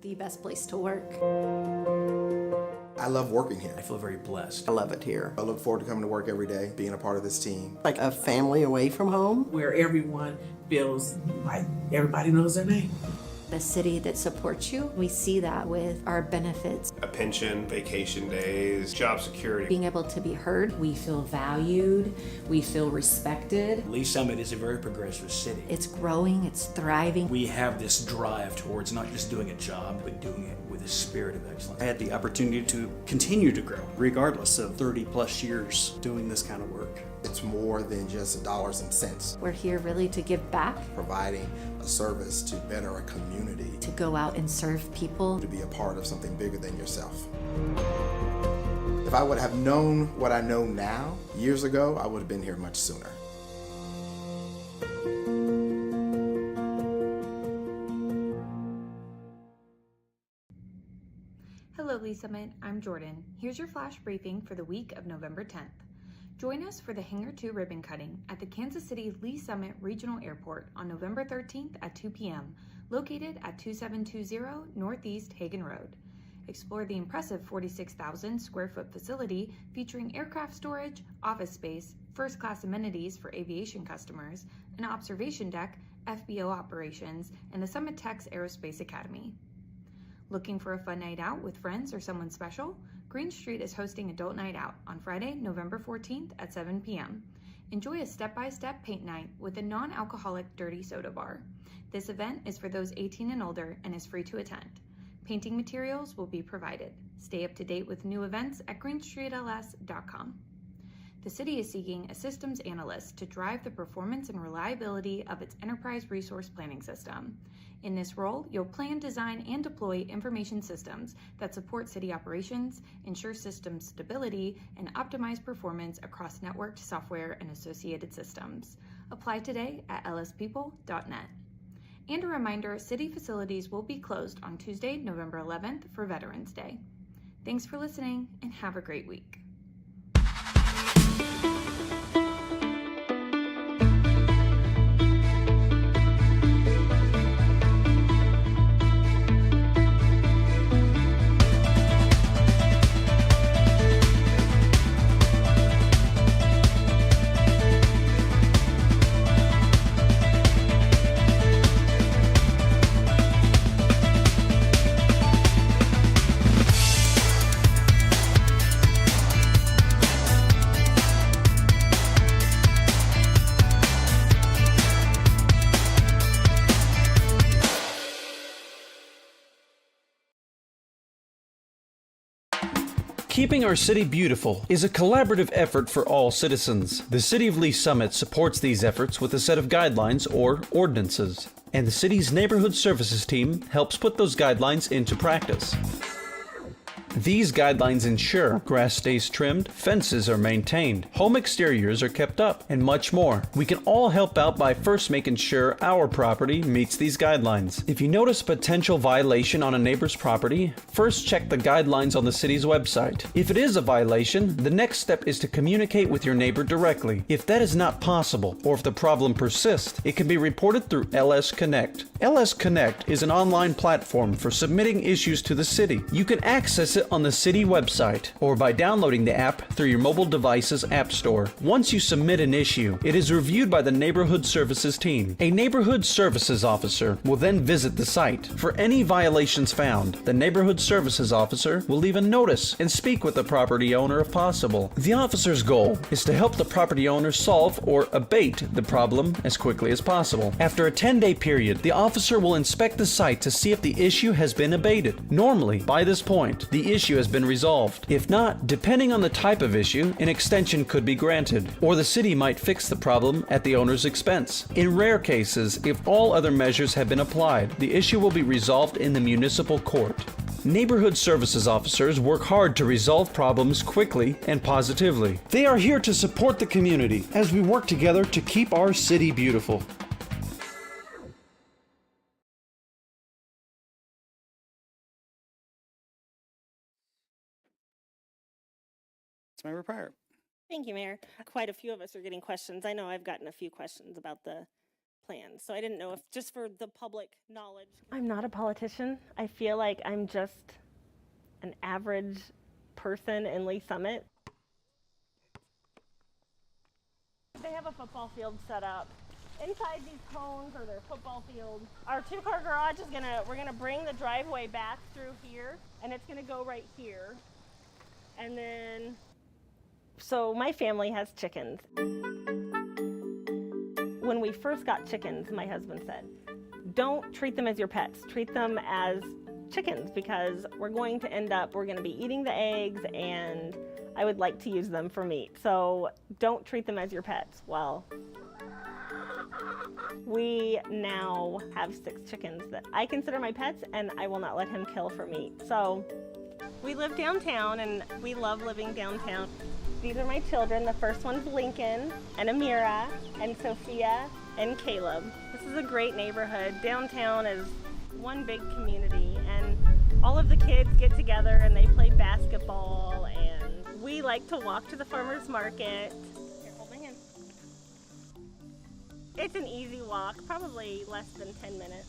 the best place to work. I love working here. I feel very blessed. I love it here. I look forward to coming to work every day, being a part of this team. Like a family away from home. Where everyone feels like everybody knows their name. A city that supports you. We see that with our benefits. A pension, vacation days, job security. Being able to be heard. We feel valued. We feel respected. Lee Summit is a very progressive city. It's growing, it's thriving. We have this drive towards not just doing a job, but doing it with a spirit of excellence. I had the opportunity to continue to grow, regardless of 30 plus years doing this kind of work. It's more than just dollars and cents. We're here really to give back. Providing a service to better a community. To go out and serve people. To be a part of something bigger than yourself. If I would have known what I know now, years ago, I would have been here much sooner. Hello, Lee Summit. I'm Jordan. Here's your flash briefing for the week of November 10th. Join us for the Hangar 2 ribbon cutting at the Kansas City Lee Summit Regional Airport on November 13th at 2 p.m., located at 2720 Northeast Hagen Road. Explore the impressive 46,000 square foot facility featuring aircraft storage, office space, first-class amenities for aviation customers, an observation deck, FBO operations, and the Summit Tech's Aerospace Academy. Looking for a fun night out with friends or someone special? Green Street is hosting Adult Night Out on Friday, November 14th at 7 p.m. Enjoy a step-by-step paint night with a non-alcoholic dirty soda bar. This event is for those 18 and older and is free to attend. Painting materials will be provided. Stay up to date with new events at greenstreetls.com. The city is seeking a systems analyst to drive the performance and reliability of its enterprise resource planning system. In this role, you'll plan, design, and deploy information systems that support city operations, ensure system stability, and optimize performance across networked software and associated systems. Apply today at lspeople.net. And a reminder, city facilities will be closed on Tuesday, November 11th for Veterans Day. Thanks for listening and have a great week. Keeping our city beautiful is a collaborative effort for all citizens. The City of Lee Summit supports these efforts with a set of guidelines or ordinances, and the city's neighborhood services team helps put those guidelines into practice. These guidelines ensure grass stays trimmed, fences are maintained, home exteriors are kept up, and much more. We can all help out by first making sure our property meets these guidelines. If you notice a potential violation on a neighbor's property, first check the guidelines on the city's website. If it is a violation, the next step is to communicate with your neighbor directly. If that is not possible, or if the problem persists, it can be reported through LS Connect. LS Connect is an online platform for submitting issues to the city. You can access it on the city website or by downloading the app through your mobile device's app store. Once you submit an issue, it is reviewed by the Neighborhood Services team. A Neighborhood Services officer will then visit the site. For any violations found, the Neighborhood Services officer will leave a notice and speak with the property owner if possible. The officer's goal is to help the property owner solve or abate the problem as quickly as possible. After a 10-day period, the officer will inspect the site to see if the issue has been abated. Normally, by this point, the issue has been resolved. If not, depending on the type of issue, an extension could be granted, or the city might fix the problem at the owner's expense. In rare cases, if all other measures have been applied, the issue will be resolved in the municipal court. Neighborhood Services officers work hard to resolve problems quickly and positively. They are here to support the community as we work together to keep our city beautiful. My report. Thank you, Mayor. Quite a few of us are getting questions. I know I've gotten a few questions about the plans. So I didn't know if, just for the public knowledge. I'm not a politician. I feel like I'm just an average person in Lee Summit. They have a football field set up. Inside these cones are their football fields. Our 2-car garage is we're gonna bring the driveway back through here, and it's gonna go right here. And then, so my family has chickens. When we first got chickens, my husband said, don't treat them as your pets, treat them as chickens, because we're going to be eating the eggs, and I would like to use them for meat. So don't treat them as your pets. Well, we now have 6 chickens that I consider my pets, and I will not let him kill for meat. So we live downtown, and we love living downtown. These are my children. The first one's Lincoln and Amira and Sophia and Caleb. This is a great neighborhood. Downtown is one big community, and all of the kids get together and they play basketball, and we like to walk to the farmer's market. Here, hold my hand. It's an easy walk, probably less than 10 minutes.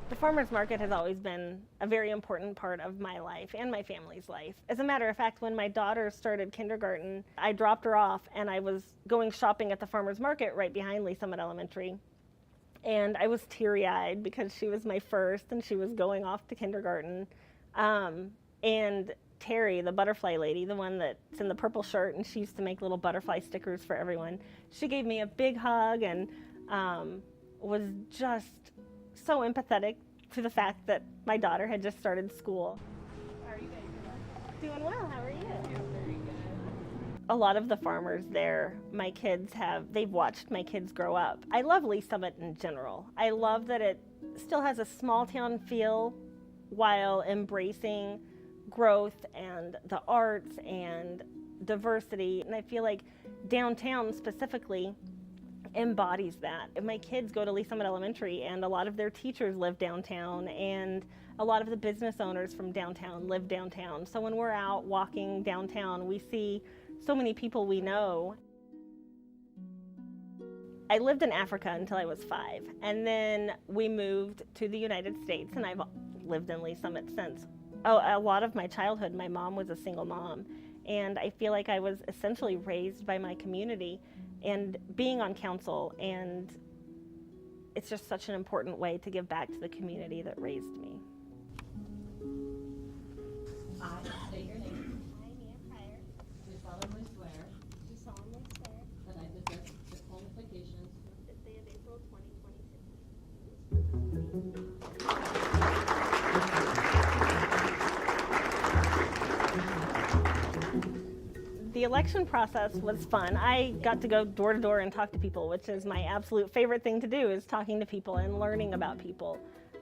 The farmer's market has always been a very important part of my life and my family's life. As a matter of fact, when my daughter started kindergarten, I dropped her off and I was going shopping at the farmer's market right behind Lee Summit Elementary. And I was teary-eyed because she was my first and she was going off to kindergarten. And Terry, the butterfly lady, the one that's in the purple shirt, and she used to make little butterfly stickers for everyone, she gave me a big hug and was just so empathetic to the fact that my daughter had just started school. How are you guys doing? Doing well. How are you? Yeah, very good. A lot of the farmers there, they've watched my kids grow up. I love Lee Summit in general. I love that it still has a small town feel while embracing growth and the arts and diversity. And I feel like downtown specifically embodies that. My kids go to Lee Summit Elementary, and a lot of their teachers live downtown, and a lot of the business owners from downtown live downtown. So when we're out walking downtown, we see so many people we know. I lived in Africa until I was 5, and then we moved to the United States, and I've lived in Lee Summit since. A lot of my childhood, my mom was a single mom, and I feel like I was essentially raised by my community and being on council, and it's just such an important way to give back to the community that raised me. I state your name. I, Mia Pryor, Do solemnly swear do solemnly swear that I possess the qualifications this day of April 2026. The election process was fun. I got to go door to door and talk to people, which is my absolute favorite thing to do, is talking to people and learning about people.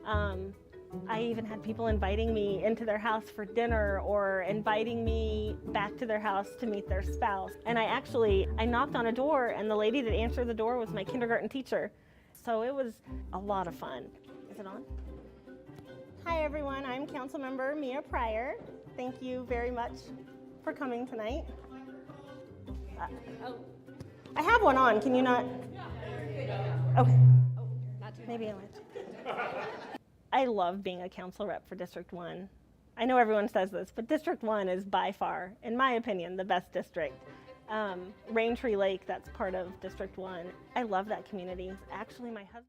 I even had people inviting me into their house for dinner or inviting me back to their house to meet their spouse. And I knocked on a door, and the lady that answered the door was my kindergarten teacher. So it was a lot of fun. Is it on? Hi everyone, I'm Councilmember Mia Pryor. Thank you very much for coming tonight. I have one on, can you not? Okay. Maybe I went. I love being a council rep for District 1. I know everyone says this, but District 1 is by far, in my opinion, the best district. Raintree Lake, that's part of District 1. I love that community. Actually, my husband.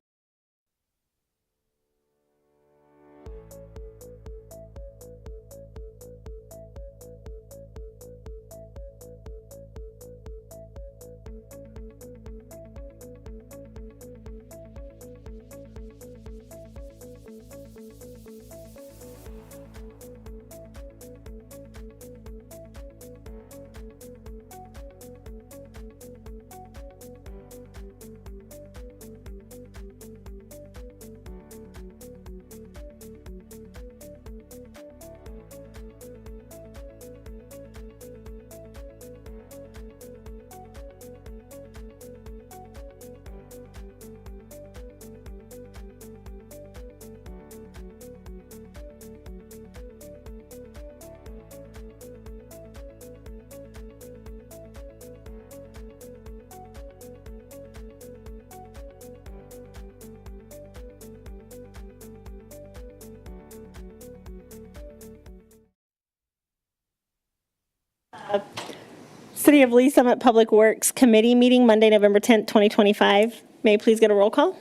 City of Lee Summit Public Works Committee meeting Monday, November 10th, 2025. May I please get a roll call?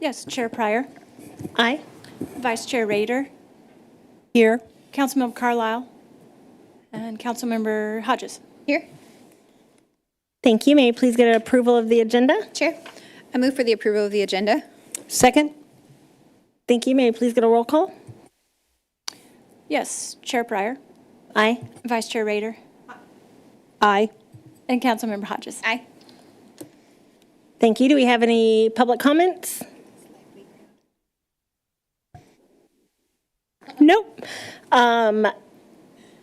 Yes, Chair Pryor, Aye. Vice Chair Rader, Here. Councilmember Carlisle, and Councilmember Hodges. Here. Thank you. May I please get an approval of the agenda? Chair, I move for the approval of the agenda. Second? Thank you. May I please get a roll call? Yes, Chair Pryor, Aye. Vice Chair Rader, Aye. and Councilmember Hodges. Aye. Thank you. Do we have any public comments? Nope. All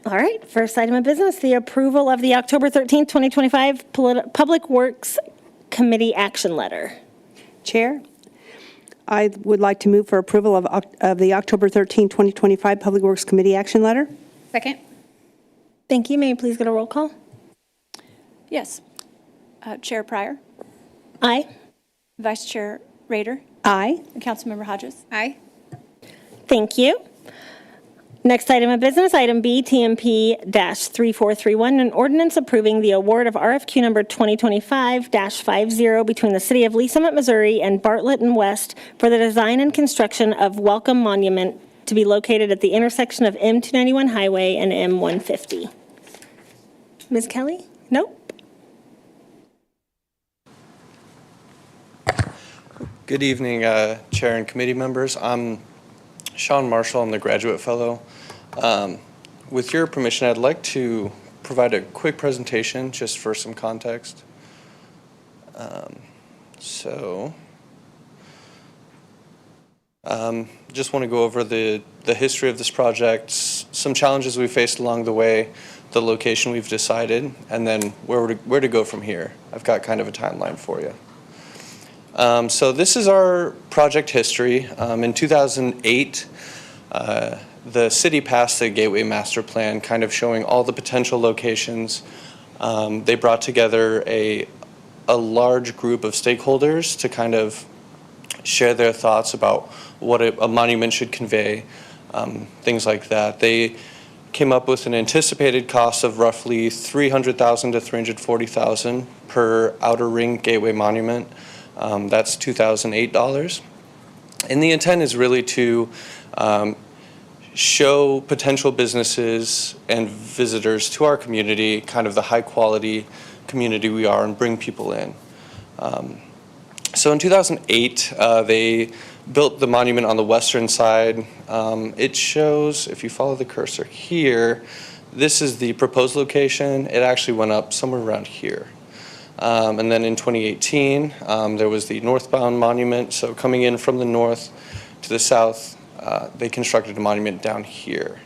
right. First item of business, the approval of the October 13th, 2025 Public Works Committee action letter. Chair, I would like to move for approval of the October 13, 2025 Public Works Committee action letter. Second. Thank you. May I please get a roll call? Yes, Chair Pryor, Aye. Vice Chair Rader, Aye. and Councilmember Hodges. Aye. Thank you. Next item of business, item B, TMP-3431, an ordinance approving the award of RFQ number 2025-50 between the City of Lee Summit, Missouri and Bartlett West for the design and construction of Welcome Monument to be located at the intersection of M291 Highway and M150. Ms. Kelly? Nope. Good evening, Chair and committee members. I'm Sean Marshall. I'm the graduate fellow. With your permission, I'd like to provide a quick presentation just for some context. Just want to go over the history of this project, some challenges we faced along the way, the location we've decided, and then where to go from here. I've got kind of a timeline for you. So this is our project history. In 2008, the city passed the Gateway Master Plan, kind of showing all the potential locations. They brought together a large group of stakeholders to kind of share their thoughts about what a monument should convey, things like that. They came up with an anticipated cost of roughly $300,000 to $340,000 per outer ring gateway monument. That's $2,008. And the intent is really to show potential businesses and visitors to our community, kind of the high quality community we are, and bring people in. So in 2008, they built the monument on the western side. It shows, if you follow the cursor here, this is the proposed location. It actually went up somewhere around here. And then in 2018, there was the northbound monument. So coming in from the north to the south, they constructed a monument down here.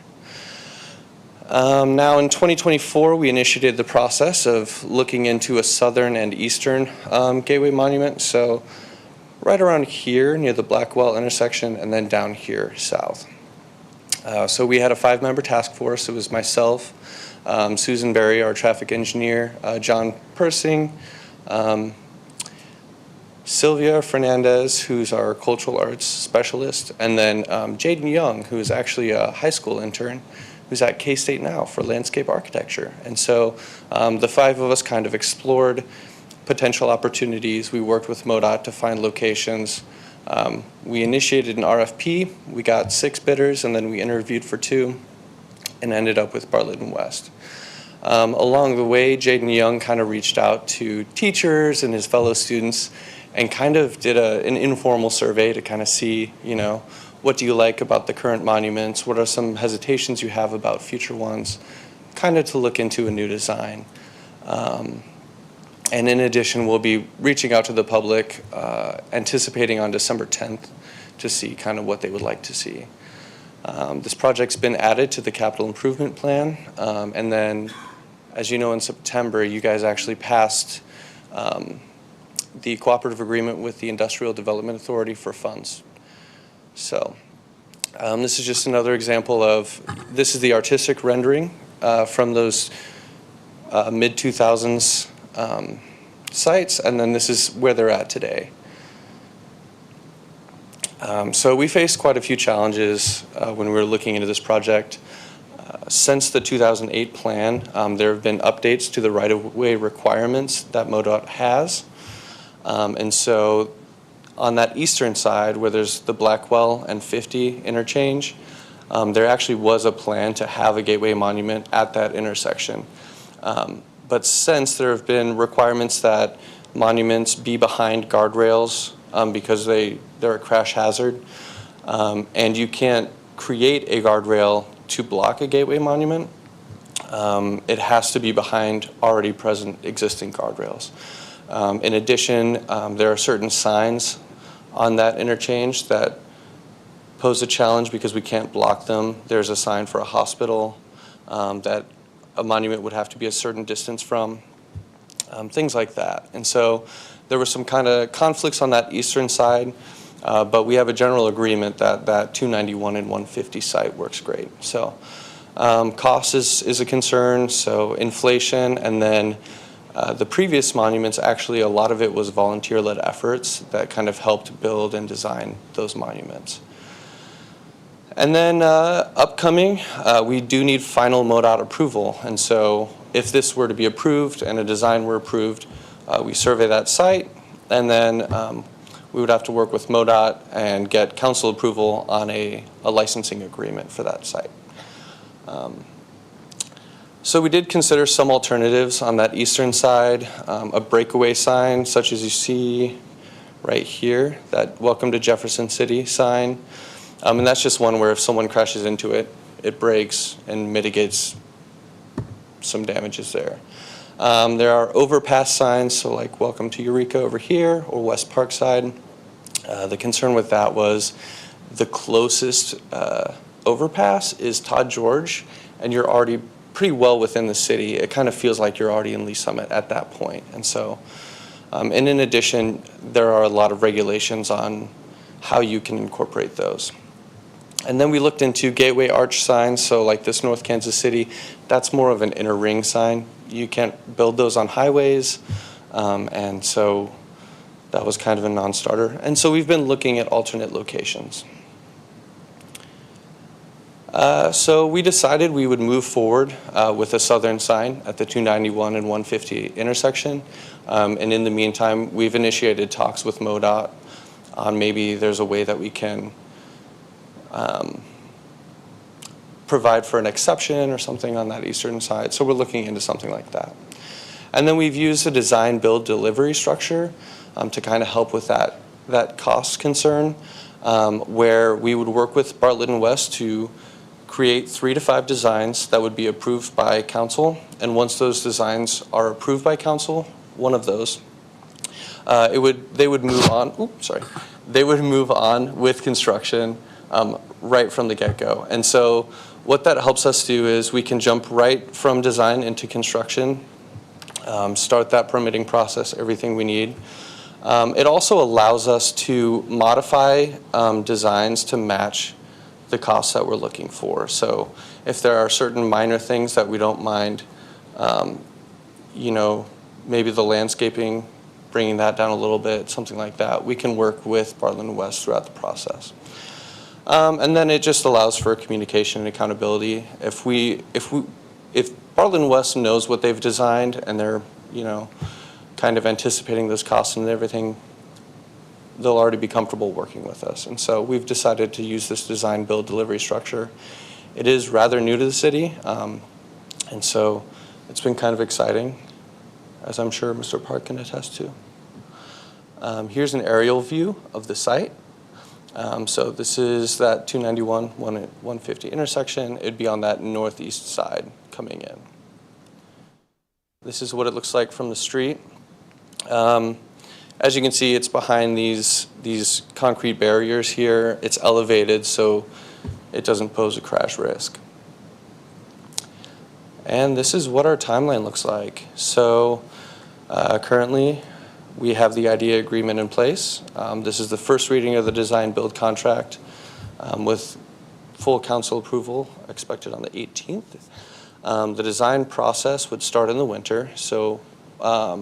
Now in 2024, we initiated the process of looking into a southern and eastern gateway monument. So right around here near the Blackwell intersection, and then down here south. So we had a 5-member task force. It was myself, Susan Berry, our traffic engineer, John Persing, Sylvia Fernandez, who's our cultural arts specialist, and then Jaden Young, who is actually a high school intern who's at K-State now for landscape architecture. And so the 5 of us kind of explored potential opportunities. We worked with MoDOT to find locations. We initiated an RFP. We got 6 bidders, and then we interviewed for 2 and ended up with Bartlett West. Along the way, Jaden Young kind of reached out to teachers and his fellow students and kind of did an informal survey to kind of see, you know, what do you like about the current monuments? What are some hesitations you have about future ones? Kind of to look into a new design. And in addition, we'll be reaching out to the public, anticipating on December 10th to see kind of what they would like to see. This project's been added to the capital improvement plan. And then, as you know, in September, you guys actually passed the cooperative agreement with the Industrial Development Authority for funds. So this is just another example of, this is the artistic rendering from those mid-2000s sites, and then this is where they're at today. So we faced quite a few challenges when we were looking into this project. Since the 2008 plan, there have been updates to the right-of-way requirements that MoDOT has. And so on that eastern side, where there's the Blackwell and 50 interchange, there actually was a plan to have a gateway monument at that intersection. But since there have been requirements that monuments be behind guardrails because they're a crash hazard, and you can't create a guardrail to block a gateway monument, it has to be behind already present existing guardrails. In addition, there are certain signs on that interchange that pose a challenge because we can't block them. There's a sign for a hospital that a monument would have to be a certain distance from, things like that. And so there were some kind of conflicts on that eastern side, but we have a general agreement that that 291 and 150 site works great. So cost is a concern, so inflation, and then the previous monuments, actually a lot of it was volunteer-led efforts that kind of helped build and design those monuments. And then upcoming, we do need final MoDOT approval. And so if this were to be approved and a design were approved, we survey that site, and then we would have to work with MoDOT and get council approval on a licensing agreement for that site. So we did consider some alternatives on that eastern side, a breakaway sign such as you see right here, that Welcome to Jefferson City sign. And that's just one where if someone crashes into it, it breaks and mitigates some damages there. There are overpass signs, so like Welcome to Eureka over here or West Parkside. The concern with that was the closest overpass is Todd George, and you're already pretty well within the city. It kind of feels like you're already in Lee Summit at that point. And so, and in addition, there are a lot of regulations on how you can incorporate those. And then we looked into gateway arch signs, so like this North Kansas City, that's more of an inner ring sign. You can't build those on highways, and so that was kind of a non-starter. And so we've been looking at alternate locations. So we decided we would move forward with a southern sign at the 291 and 150 intersection. And in the meantime, we've initiated talks with MoDOT on maybe there's a way that we can provide for an exception or something on that eastern side. So we're looking into something like that. And then we've used a design build delivery structure to kind of help with that cost concern, where we would work with Bartlett West to create 3 to 5 designs that would be approved by council. And once those designs are approved by council, one of those, they would move on. Oops, sorry. They would move on with construction right from the get-go. And so what that helps us do is we can jump right from design into construction, start that permitting process, everything we need. It also allows us to modify designs to match the costs that we're looking for. So if there are certain minor things that we don't mind, you know, maybe the landscaping, bringing that down a little bit, something like that, we can work with Bartlett West throughout the process. And then it just allows for communication and accountability. If Bartlett West knows what they've designed and they're, you know, kind of anticipating those costs and everything, they'll already be comfortable working with us. And so we've decided to use this design build delivery structure. It is rather new to the city, and so it's been kind of exciting, as I'm sure Mr. Park can attest to. Here's an aerial view of the site. So this is that 291, 150 intersection. It'd be on that northeast side coming in. This is what it looks like from the street. As you can see, it's behind these concrete barriers here. It's elevated, so it doesn't pose a crash risk. And this is what our timeline looks like. So currently, we have the idea agreement in place. This is the first reading of the design build contract with full council approval expected on the 18th. The design process would start in the winter. So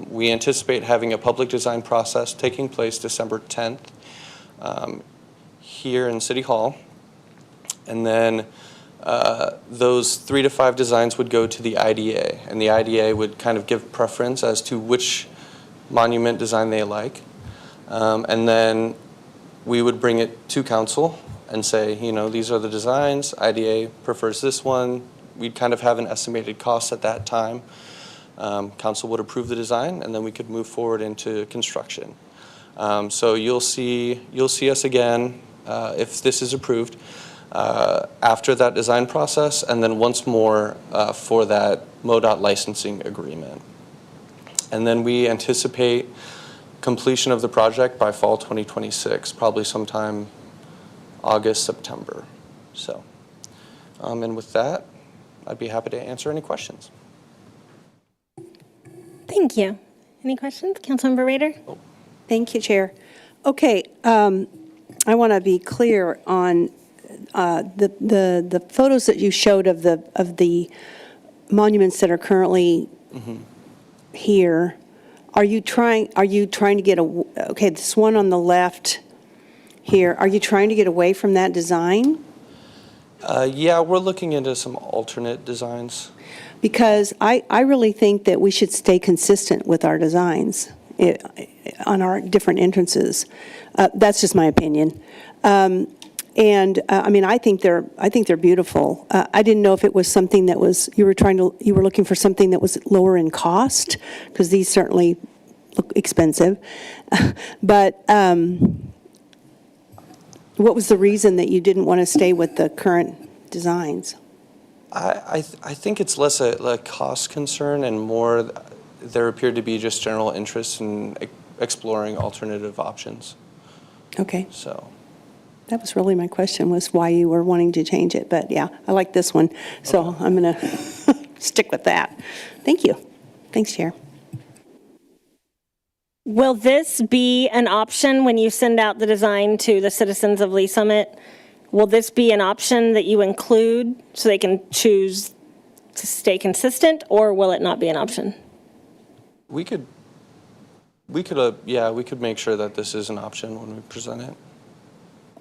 we anticipate having a public design process taking place December 10th here in City Hall. And then those 3 to 5 designs would go to the IDA, and the IDA would kind of give preference as to which monument design they like. And then we would bring it to council and say, you know, these are the designs, IDA prefers this one. We'd kind of have an estimated cost at that time. Council would approve the design, and then we could move forward into construction. So you'll see us again if this is approved after that design process, and then once more for that MoDOT licensing agreement. And then we anticipate completion of the project by fall 2026, probably sometime August, September. So, and with that, I'd be happy to answer any questions. Thank you. Any questions? Councilmember Rader? Thank you, Chair. Okay, I want to be clear on the photos that you showed of the monuments that are currently here. Are you trying to get okay, this one on the left here, are you trying to get away from that design? Yeah, we're looking into some alternate designs. Because I really think that we should stay consistent with our designs on our different entrances. That's just my opinion. And I mean, I think they're beautiful. I didn't know if it was something that was you were looking for something that was lower in cost, because these certainly look expensive. But what was the reason that you didn't want to stay with the current designs? I think it's less a cost concern and more there appeared to be just general interest in exploring alternative options. Okay. So that was really my question, was why you were wanting to change it. But yeah, I like this one, so I'm going to stick with that. Thank you. Thanks, Chair. Will this be an option when you send out the design to the citizens of Lee Summit? Will this be an option that you include so they can choose to stay consistent, or will it not be an option? we could make sure that this is an option when we present it.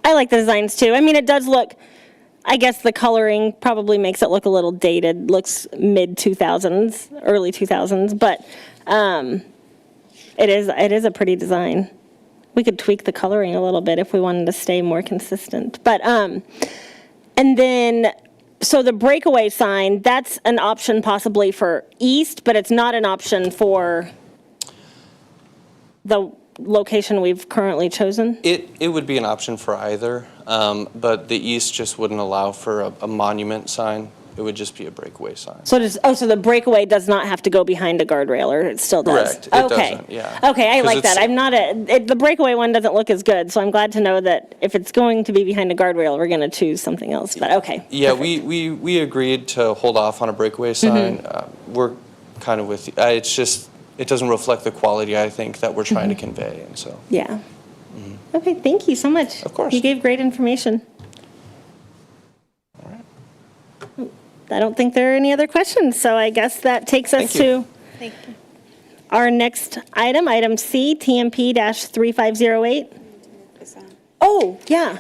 I like the designs too. I mean, it does look, I guess the coloring probably makes it look a little dated, looks mid-2000s, early 2000s, but it is a pretty design. We could tweak the coloring a little bit if we wanted to stay more consistent. But, and then, so the breakaway sign, that's an option possibly for east, but it's not an option for the location we've currently chosen? It would be an option for either, but the east just wouldn't allow for a monument sign. It would just be a breakaway sign. So so the breakaway does not have to go behind a guardrail, or it still does? Correct. It doesn't, yeah. Okay, I like that. I'm not the breakaway one doesn't look as good, so I'm glad to know that if it's going to be behind a guardrail, we're going to choose something else, but okay. Yeah, we agreed to hold off on a breakaway sign. We're kind of with you. It's just, it doesn't reflect the quality, I think, that we're trying to convey, and so. Yeah. Okay, thank you so much. Of course. You gave great information. All right. I don't think there are any other questions, so I guess that takes us to our next item, item C, TMP-3508. Oh, yeah.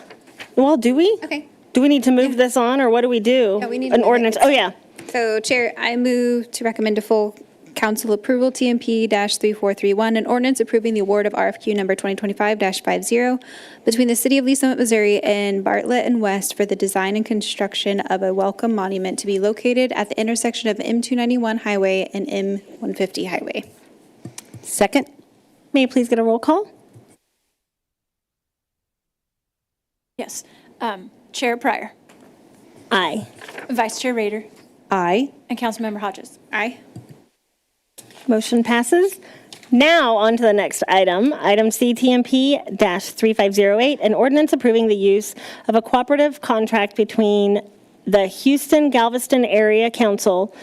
Well, do we? Okay. Do we need to move this on, or what do we do? Yeah, we need an to move ordinance. it. Oh, yeah. So, Chair, I move to recommend to full council approval TMP-3431, an ordinance approving the award of RFQ number 2025-50 between the City of Lee Summit, Missouri and Bartlett West for the design and construction of a welcome monument to be located at the intersection of M291 Highway and M150 Highway. Second. May I please get a roll call? Yes. Chair Pryor. Aye. Vice Chair Rader. Aye. And Councilmember Hodges. Aye. Motion passes. Now on to the next item, item C, TMP-3508, an ordinance approving the use of a cooperative contract between the Houston-Galveston Area Council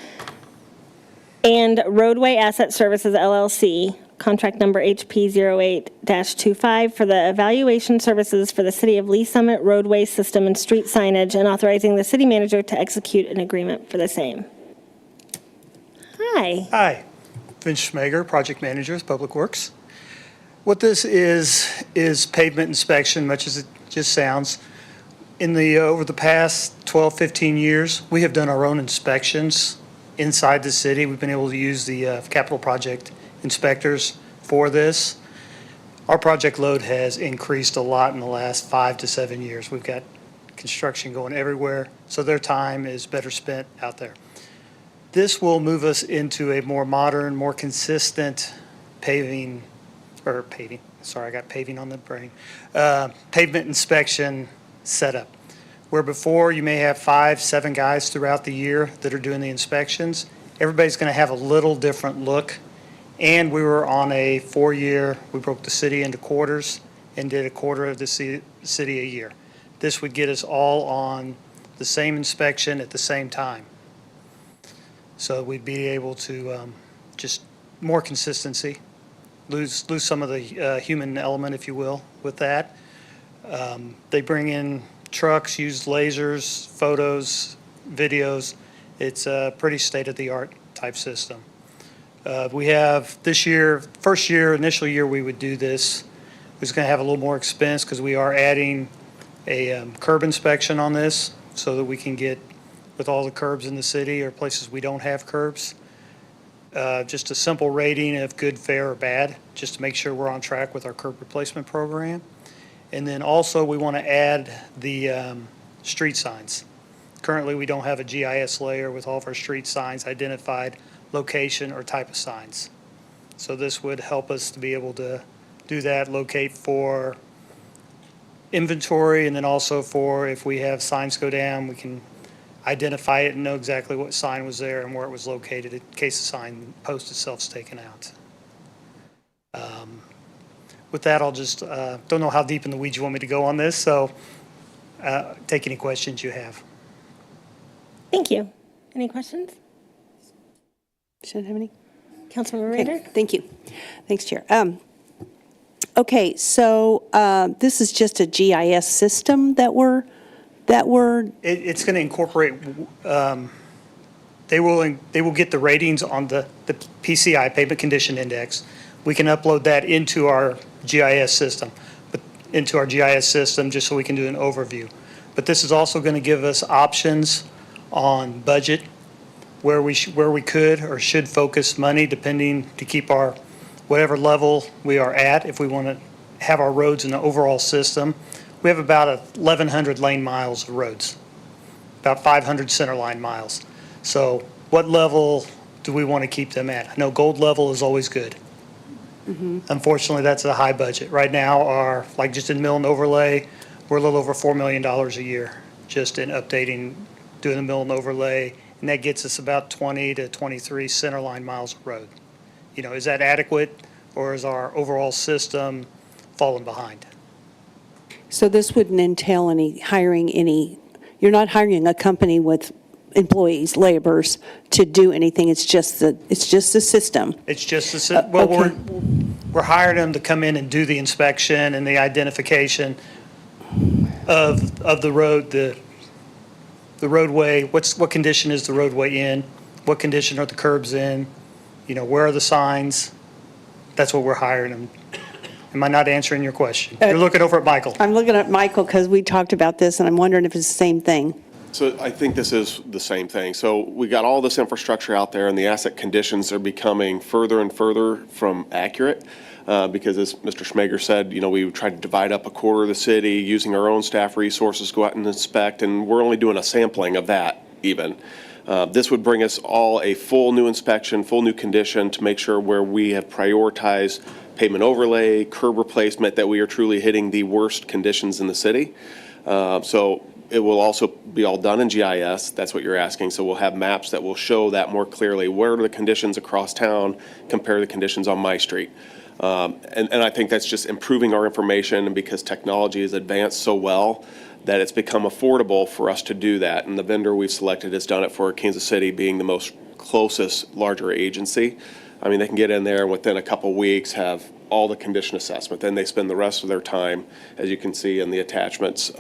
and Roadway Asset Services, LLC, contract number HP08-25 for the evaluation services for the City of Lee Summit roadway system and street signage, and authorizing the city manager to execute an agreement for the same. Hi. Hi. Vance Brothers, Project Managers, Public Works. What this is pavement inspection, much as it just sounds. Over the past 12, 15 years, we have done our own inspections inside the city. We've been able to use the capital project inspectors for this. Our project load has increased a lot in the last 5 to 7 years. We've got construction going everywhere, so their time is better spent out there. This will move us into a more modern, more consistent pavement inspection setup. Where before you may have 5, 7 guys throughout the year that are doing the inspections, everybody's going to have a little different look. And we were on a 4-year, we broke the city into quarters and did a quarter of the city a year. This would get us all on the same inspection at the same time. So we'd be able to just more consistency, lose some of the human element, if you will, with that. They bring in trucks, use lasers, photos, videos. It's a pretty state-of-the-art type system. We have this year, initial year we would do this, was going to have a little more expense because we are adding a curb inspection on this so that we can get with all the curbs in the city or places we don't have curbs. Just a simple rating of good, fair, or bad, just to make sure we're on track with our curb replacement program. And then also we want to add the street signs. Currently we don't have a GIS layer with all of our street signs identified, location or type of signs. So this would help us to be able to do that, locate for inventory, and then also for if we have signs go down, we can identify it and know exactly what sign was there and where it was located in case the sign post itself is taken out. With that, I'll just, don't know how deep in the weeds you want me to go on this, so take any questions you have. Thank you. Any questions? Shouldn't have any? Councilmember Rader? Okay, thank you. Thanks, Chair. Okay, so this is just a GIS system that we're. It's going to incorporate. They will get the ratings on the PCI, Pavement Condition Index. We can upload that into our GIS system, just so we can do an overview. But this is also going to give us options on budget, where we could or should focus money depending to keep our whatever level we are at. If we want to have our roads in the overall system, we have about 1,100 lane miles of roads, about 500 center line miles. So what level do we want to keep them at? I know gold level is always good. Mm-hmm. Unfortunately, that's a high budget. Right now, like just in Mill and Overlay, we're a little over $4 million a year just in updating, doing the Mill and Overlay, and that gets us about 20 to 23 center line miles of road. You know, is that adequate, or is our overall system falling behind? So this wouldn't entail you're not hiring a company with employees, laborers to do anything. It's just the system. It's just the system. Well, okay. We're hiring them to come in and do the inspection and the identification of the road, the roadway. What condition is the roadway in? What condition are the curbs in? You know, where are the signs? That's what we're hiring them. Am I not answering your question? You're looking over at Michael. I'm looking at Michael because we talked about this, and I'm wondering if it's the same thing. So I think this is the same thing. So we got all this infrastructure out there, and the asset conditions are becoming further and further from accurate. Because as Mr. Schmager said, you know, we tried to divide up a quarter of the city using our own staff resources, go out and inspect, and we're only doing a sampling of that even. This would bring us all a full new inspection, full new condition to make sure where we have prioritized pavement overlay, curb replacement, that we are truly hitting the worst conditions in the city. So it will also be all done in GIS. That's what you're asking. So we'll have maps that will show that more clearly. Where are the conditions across town? Compare the conditions on my street. And I think that's just improving our information, and because technology has advanced so well that it's become affordable for us to do that. And the vendor we've selected has done it for Kansas City, being the most closest larger agency. I mean, they can get in there and within a couple weeks have all the condition assessment. Then they spend the rest of their time, as you can see in the attachments,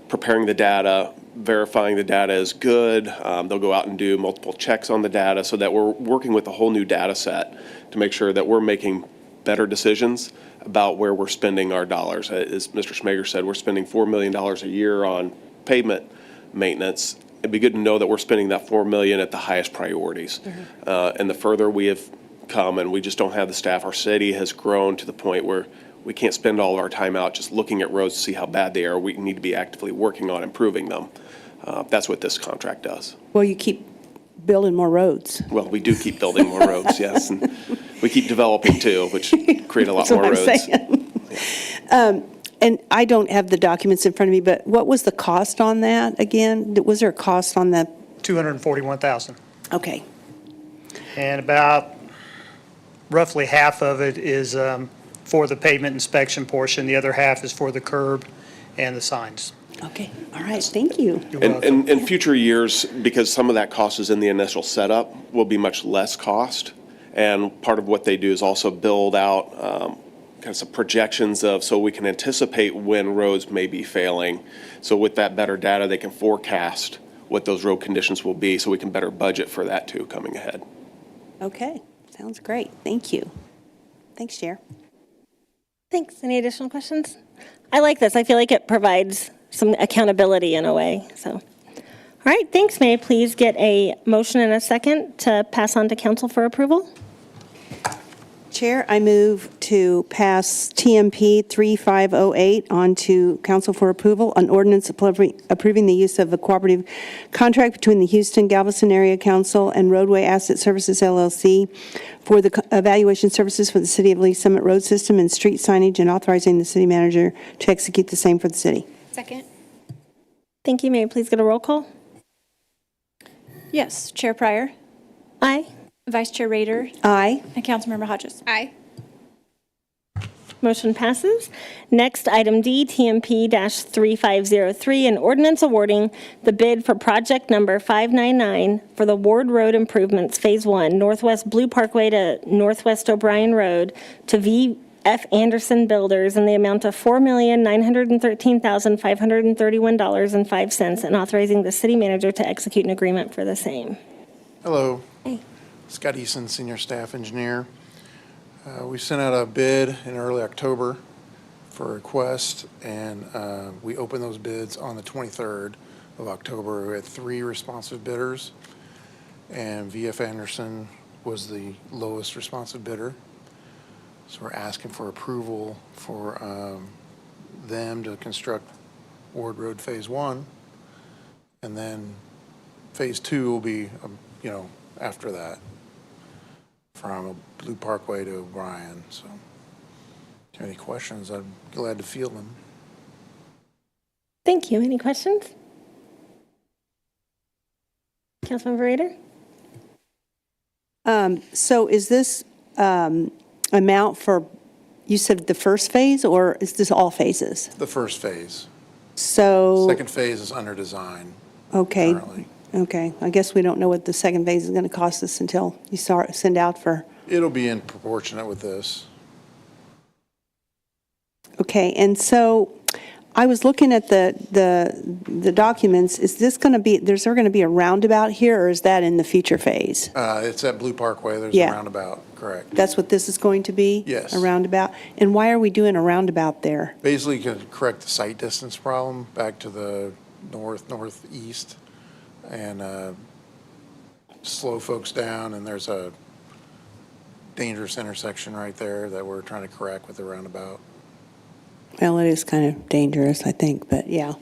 preparing the data, verifying the data is good. They'll go out and do multiple checks on the data so that we're working with a whole new data set to make sure that we're making better decisions about where we're spending our dollars. As Mr. Schmager said, we're spending $4 million a year on pavement maintenance. It'd be good to know that we're spending that $4 million at the highest priorities. And the further we have come, and we just don't have the staff, our city has grown to the point where we can't spend all of our time out just looking at roads to see how bad they are. We need to be actively working on improving them. That's what this contract does. Well, you keep building more roads. Well, we do keep building more roads, yes. And we keep developing too, which create a lot more roads. And I don't have the documents in front of me, but what was the cost on that again? Was there a cost on that? $241,000. Okay. And about roughly half of it is for the pavement inspection portion. The other half is for the curb and the signs. Okay, all right, thank you. And in future years, because some of that cost is in the initial setup, will be much less cost. And part of what they do is also build out kind of some projections of, so we can anticipate when roads may be failing. So with that better data, they can forecast what those road conditions will be, so we can better budget for that too coming ahead. Okay, sounds great. Thank you. Thanks, Chair. Thanks. Any additional questions? I like this. I feel like it provides some accountability in a way. So, all right, thanks. May I please get a motion and a second to pass on to council for approval? Chair, I move to pass TMP-3508 on to council for approval, an ordinance approving the use of a cooperative contract between the Houston-Galveston Area Council and Roadway Asset Services, LLC, for the evaluation services for the City of Lee Summit Road System and street signage, and authorizing the city manager to execute the same for the city. Second. Thank you. May I please get a roll call? Yes. Chair Pryor. Aye. Vice Chair Rader. Aye. And Councilmember Hodges. Aye. Motion passes. Next, item D, TMP-3503, an ordinance awarding the bid for project number 599 for the Ward Road Improvements Phase 1, Northwest Blue Parkway to Northwest O'Brien Road, to V.F. Anderson Builders in the amount of $4,913,531.05, and authorizing the city manager to execute an agreement for the same. Hello. Hey. Scott Eason, Senior Staff Engineer. We sent out a bid in early October for a request, and we opened those bids on the 23rd of October. We had 3 responsive bidders, and V.F. Anderson was the lowest responsive bidder. So we're asking for approval for them to construct Ward Road Phase 1, and then Phase 2 will be, after that, from Blue Parkway to O'Brien. So if you have any questions, I'm glad to field them. Thank you. Any questions? Councilmember Rader? So is this amount for, you said the first phase, or is this all phases? The first phase. So. Second phase is under design. Okay. Currently. Okay. I guess we don't know what the second phase is going to cost us until you send out for. It'll be in proportionate with this. Okay. And so I was looking at the documents. Is this going to be, is there going to be a roundabout here, or is that in the future phase? It's at Blue Parkway. There's a roundabout, correct. That's what this is going to be? Yes. A roundabout? And why are we doing a roundabout there? Basically, to correct the sight distance problem back to the northeast, and slow folks down. And there's a dangerous intersection right there that we're trying to correct with the roundabout. Well, it is kind of dangerous, I think, but yeah.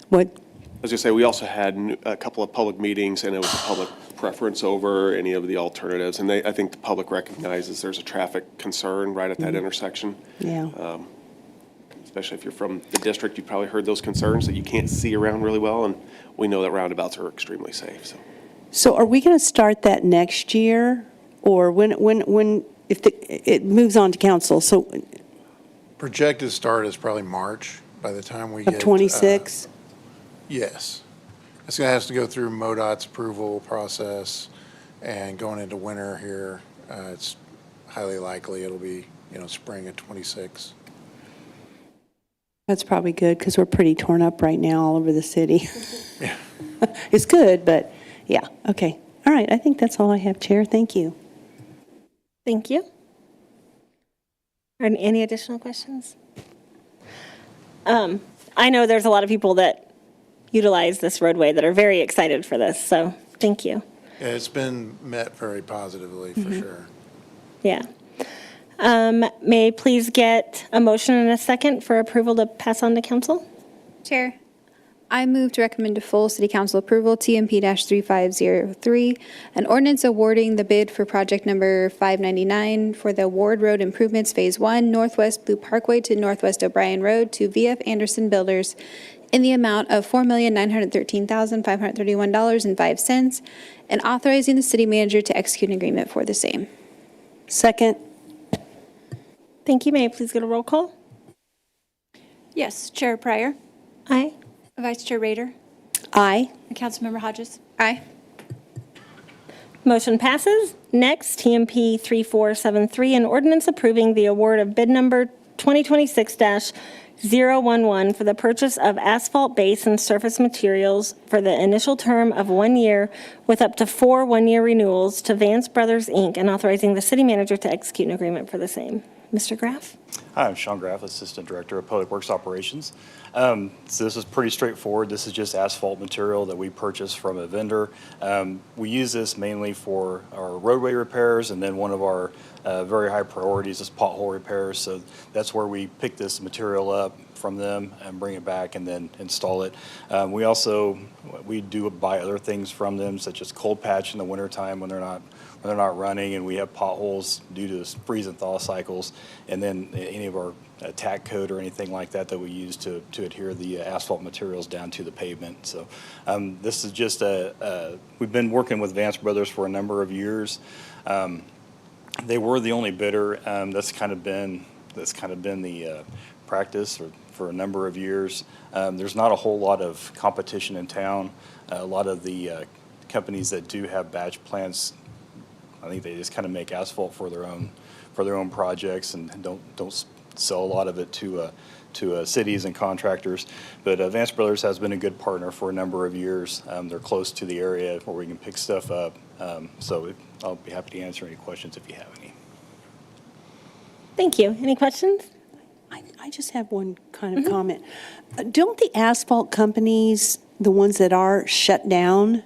What? I was going to say, we also had a couple of public meetings, and it was a public preference over any of the alternatives. And I think the public recognizes there's a traffic concern right at that intersection. Yeah. Especially if you're from the district, you've probably heard those concerns that you can't see around really well, and we know that roundabouts are extremely safe. So are we going to start that next year, or when if it moves on to council? So projected start is probably March by the time we of get 26. Yes, it's going to have to go through MoDOT's approval process, and going into winter here, it's highly likely it'll be spring of 26. That's probably good, because we're pretty torn up right now all over the city. Yeah. It's good, but yeah, okay. All right, I think that's all I have, Chair. Thank you. Thank you. Any additional questions? I know there's a lot of people that utilize this roadway that are very excited for this, so thank you. Yeah, it's been met very positively, for sure. Yeah. May I please get a motion and a second for approval to pass on to council? Chair, I move to recommend to full City Council approval TMP-3503, an ordinance awarding the bid for project number 599 for the Ward Road Improvements Phase 1, Northwest Blue Parkway to Northwest O'Brien Road to VF Anderson Builders in the amount of $4,913,531.05, and authorizing the city manager to execute an agreement for the same. Second. Thank you. May I please get a roll call? Yes, Chair Pryor. Aye. Vice Chair Rader. Aye. And Councilmember Hodges. Aye. Motion passes. Next, TMP-3473, an ordinance approving the award of bid number 2026-011 for the purchase of asphalt base and surface materials for the initial term of 1 year with up to 4 one-year renewals to Vance Brothers Inc. and authorizing the city manager to execute an agreement for the same. Mr. Graff? Hi, I'm Sean Graff, Assistant Director of Public Works Operations. So this is pretty straightforward. This is just asphalt material that we purchase from a vendor. We use this mainly for our roadway repairs, and then one of our very high priorities is pothole repairs. So that's where we pick this material up from them and bring it back and then install it. We do buy other things from them, such as cold patch in the wintertime when they're not running, and we have potholes due to freeze and thaw cycles, and then any of our tack coat or anything like that we use to adhere the asphalt materials down to the pavement. So this is just we've been working with Vance Brothers for a number of years. They were the only bidder. That's kind of been the practice for a number of years. There's not a whole lot of competition in town. A lot of the companies that do have batch plants, I think they just kind of make asphalt for their own projects and don't sell a lot of it to cities and contractors. But Vance Brothers has been a good partner for a number of years. They're close to the area where we can pick stuff up. So I'll be happy to answer any questions if you have any. Thank you. Any questions? I just have one kind of comment. Don't the asphalt companies, the ones that are shut down,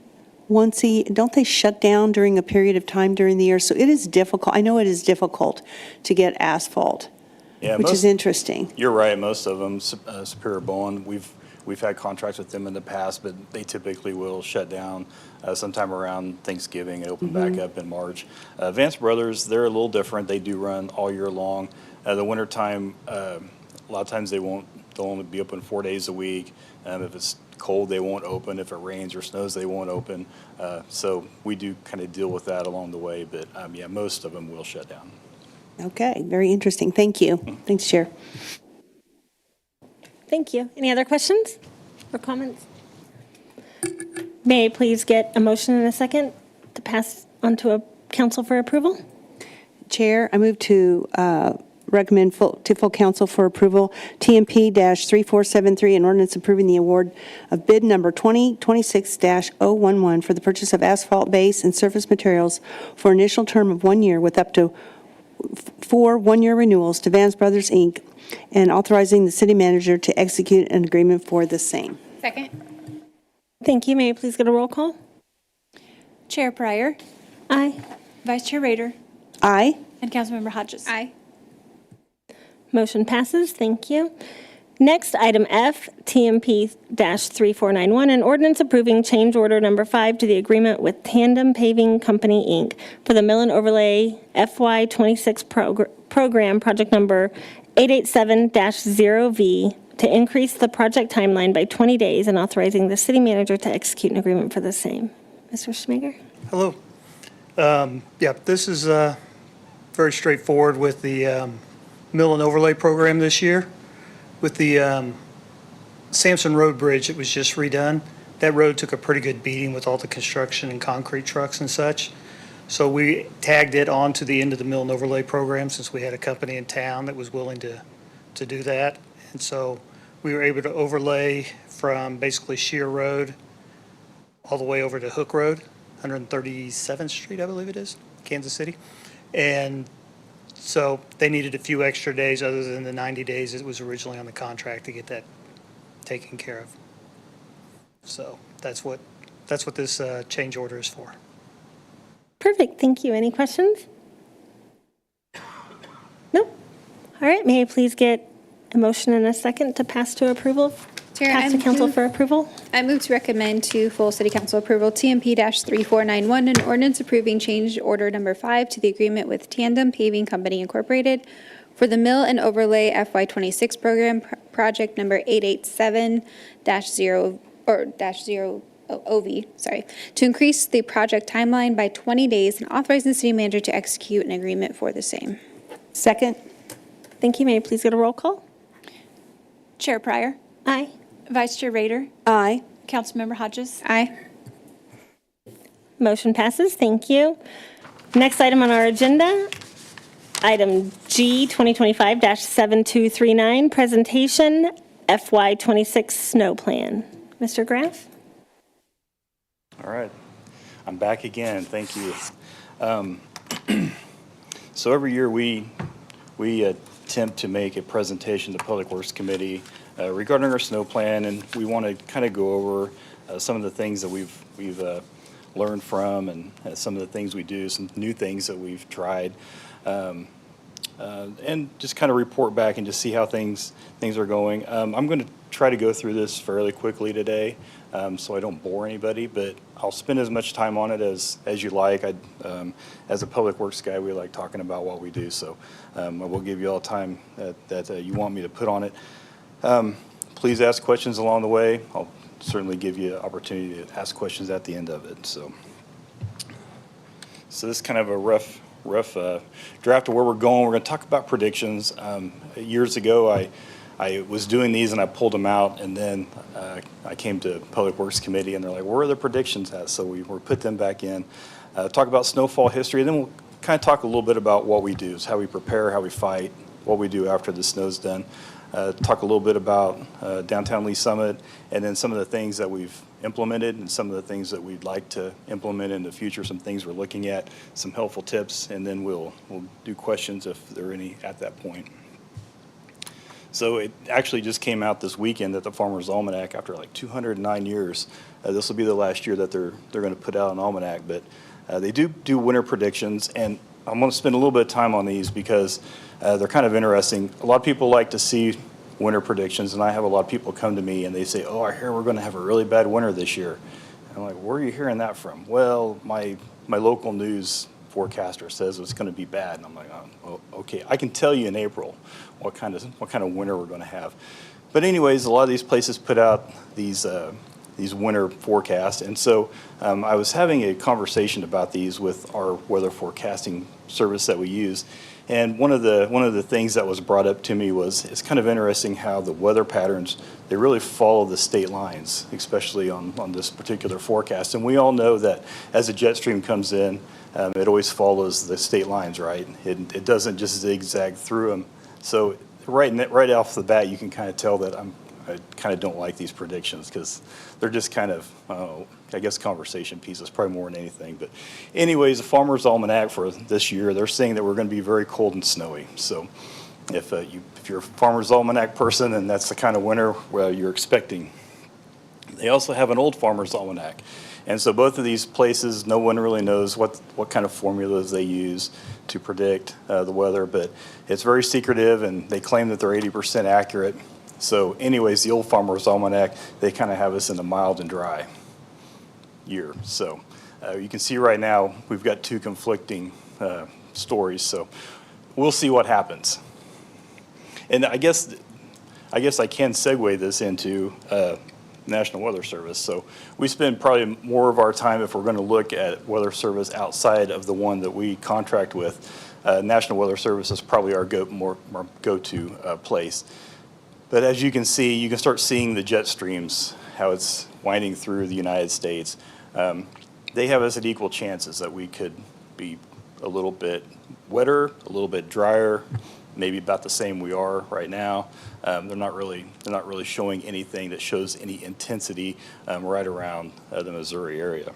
don't they shut down during a period of time during the year? So it is difficult. I know it is difficult to get asphalt, which is interesting. You're right. Most of them, Superior Bowen, we've had contracts with them in the past, but they typically will shut down sometime around Thanksgiving and open back up in March. Vance Brothers, they're a little different. They do run all year long. The wintertime, a lot of times they'll only be open 4 days a week. If it's cold, they won't open. If it rains or snows, they won't open. So we do kind of deal with that along the way, but yeah, most of them will shut down. Okay, very interesting. Thank you. Thanks, Chair. Thank you. Any other questions or comments? May I please get a motion and a second to pass on to a council for approval? Chair, I move to recommend to full council for approval TMP-3473, an ordinance approving the award of bid number 2026-011 for the purchase of asphalt base and surface materials for initial term of 1 year with up to 4 one-year renewals to Vance Brothers Inc. and authorizing the city manager to execute an agreement for the same. Second. Thank you. May I please get a roll call? Chair Pryor. Aye. Vice Chair Rader. Aye. And Councilmember Hodges. Aye. Motion passes. Thank you. Next, item F, TMP-3491, an ordinance approving change order number 5 to the agreement with Tandem Paving Company Inc. for the Mill Overlay FY26 Program, project number 887-0V, to increase the project timeline by 20 days and authorizing the city manager to execute an agreement for the same. Mr. Schmager? Hello. Yeah, this is very straightforward with the Mill and Overlay program this year. With the Sampson Road Bridge, it was just redone. That road took a pretty good beating with all the construction and concrete trucks and such. So we tagged it on to the end of the Mill and Overlay program since we had a company in town that was willing to do that. And so we were able to overlay from basically Shear Road all the way over to Hook Road, 137th Street, I believe it is, Kansas City. And So they needed a few extra days other than the 90 days it was originally on the contract to get that taken care of. So that's what this change order is for. Perfect, thank you. Any questions? No? All right, may I please get a motion and a second to pass to approval? Chair, Pass to council for approval? I move to recommend to full city council approval TMP-3491, an ordinance approving change order number 5 to the agreement with Tandem Paving Company Inc for the Mill and Overlay FY26 Program, project number 887-0 or -0 OV, to increase the project timeline by 20 days and authorizing the city manager to execute an agreement for the same. Second. Thank you. May I please get a roll call? Chair Pryor. Aye. Vice Chair Rader. Aye. Councilmember Hodges. Aye. Motion passes. Thank you. Next item on our agenda, item G, 2025-7239, presentation FY26 snow plan. Mr. Graff? All right, I'm back again. Thank you. So every year we attempt to make a presentation to Public Works Committee regarding our snow plan, and we want to kind of go over some of the things that we've learned from, and some of the things we do, some new things that we've tried, and just kind of report back and just see how things are going. I'm going to try to go through this fairly quickly today, so I don't bore anybody, but I'll spend as much time on it as you like. As a Public Works guy, we like talking about what we do, so I will give you all time that you want me to put on it. Please ask questions along the way. I'll certainly give you an opportunity to ask questions at the end of it. So this is kind of a rough draft of where we're going. We're going to talk about predictions. Years ago, I was doing these and I pulled them out, and then I came to Public Works Committee and they're like, where are the predictions at? So we put them back in. Talk about snowfall history, and then we'll kind of talk a little bit about what we do, so how we prepare, how we fight, what we do after the snow's done. Talk a little bit about downtown Lee Summit, and then some of the things that we've implemented and some of the things that we'd like to implement in the future, some things we're looking at, some helpful tips, and then we'll do questions if there are any at that point. So it actually just came out this weekend that the Farmer's Almanac, after like 209 years, this will be the last year that they're going to put out an almanac, but they do winter predictions, and I'm going to spend a little bit of time on these because they're kind of interesting. A lot of people like to see winter predictions, and I have a lot of people come to me and they say, oh, I hear we're going to have a really bad winter this year. And I'm like, where are you hearing that from? Well, my local news forecaster says it's going to be bad. And I'm like, oh, well, okay, I can tell you in April what kind of winter we're going to have. But anyways, a lot of these places put out these winter forecasts, and so I was having a conversation about these with our weather forecasting service that we use, and one of the things that was brought up to me was it's kind of interesting how the weather patterns, they really follow the state lines, especially on this particular forecast. And we all know that as a jet stream comes in, it always follows the state lines, right? It doesn't just zigzag through them. So right off the bat, you can kind of tell that I kind of don't like these predictions because they're just kind of, I guess, conversation pieces, probably more than anything. But anyways, the Farmer's Almanac for this year, they're saying that we're going to be very cold and snowy. So if you're a Farmer's Almanac person and that's the kind of winter you're expecting. They also have an old Farmer's Almanac. And so both of these places, no one really knows what kind of formulas they use to predict the weather, but it's very secretive, and they claim that they're 80% accurate. So anyways, the old Farmer's Almanac, they kind of have us in a mild and dry year. So you can see right now we've got two conflicting stories, so we'll see what happens. And I guess I can segue this into National Weather Service. So we spend probably more of our time, if we're going to look at Weather Service outside of the one that we contract with, National Weather Service is probably our go-to place. But as you can see, you can start seeing the jet streams, how it's winding through the United States. They have us at equal chances that we could be a little bit wetter, a little bit drier, maybe about the same we are right now. They're not really showing anything that shows any intensity right around the Missouri area.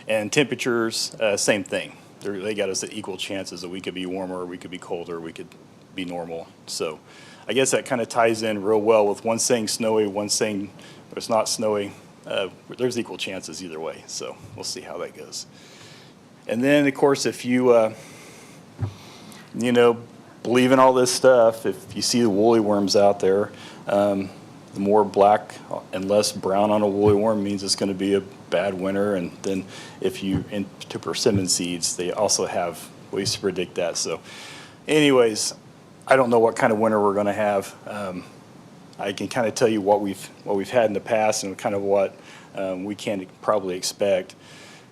And temperatures, same thing. they got us at equal chances that we could be warmer, we could be colder, we could be normal. So I guess that kind of ties in real well with one saying snowy, one saying it's not snowy. There's equal chances either way, so we'll see how that goes. And then, of course, if you, believe in all this stuff, if you see the woolly worms out there, the more black and less brown on a woolly worm means it's going to be a bad winter. And then if you into persimmon seeds, they also have ways to predict that. So anyways, I don't know what kind of winter we're going to have. I can kind of tell you what we've had in the past and kind of what we can probably expect.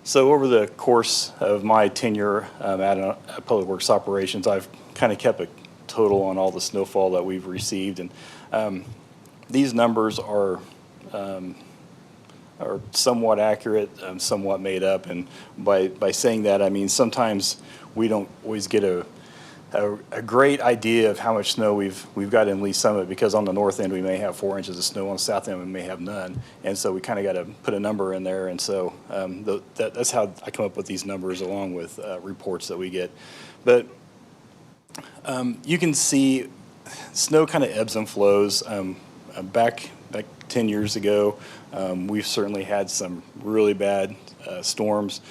So over the course of my tenure at Public Works Operations, I've kind of kept a total on all the snowfall that we've received, and these numbers are somewhat accurate, somewhat made up. And by saying that, I mean sometimes we don't always get a great idea of how much snow we've got in Lee Summit, because on the north end we may have 4 inches of snow, on the south end we may have none, and so we kind of got to put a number in there. And so that's how I come up with these numbers, along with reports that we get. But you can see snow kind of ebbs and flows. Back 10 years ago, we've certainly had some really bad storms,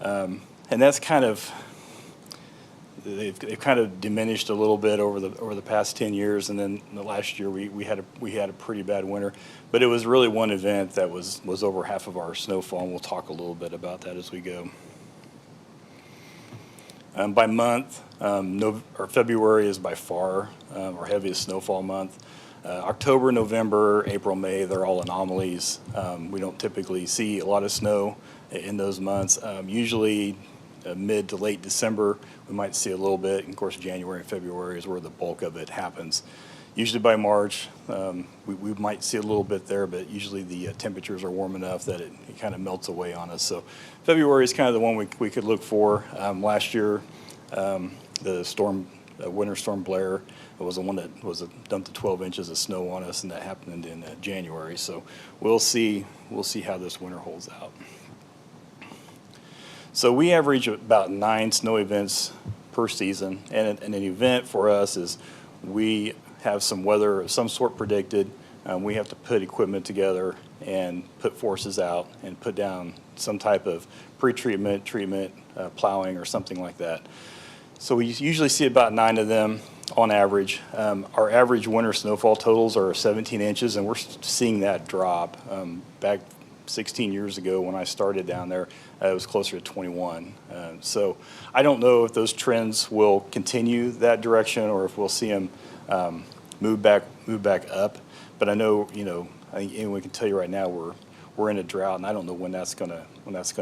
and that's kind of they've kind of diminished a little bit over the past 10 years. And then the last year we had a pretty bad winter, but it was really one event that was over half of our snowfall, and we'll talk a little bit about that as we go. By month, February is by far our heaviest snowfall month. October, November, April, May, they're all anomalies. We don't typically see a lot of snow in those months. Usually mid to late December, we might see a little bit. And of course, January and February is where the bulk of it happens. Usually by March, we might see a little bit there, but usually the temperatures are warm enough that it kind of melts away on us. So February is kind of the one we could look for. Last year, the winter storm Blair was the one that dumped 12 inches of snow on us, and that happened in January. So we'll see how this winter holds out. So we average about 9 snow events per season, and an event for us is we have some weather of some sort predicted. We have to put equipment together and put forces out and put down some type of pre-treatment, treatment, plowing, or something like that. So we usually see about 9 of them on average. Our average winter snowfall totals are 17 inches, and we're seeing that drop. Back 16 years ago when I started down there, it was closer to 21. So I don't know if those trends will continue that direction, or if we'll see them move back up. But I know, I think anyone can tell you right now we're in a drought, and I don't know when that's gonna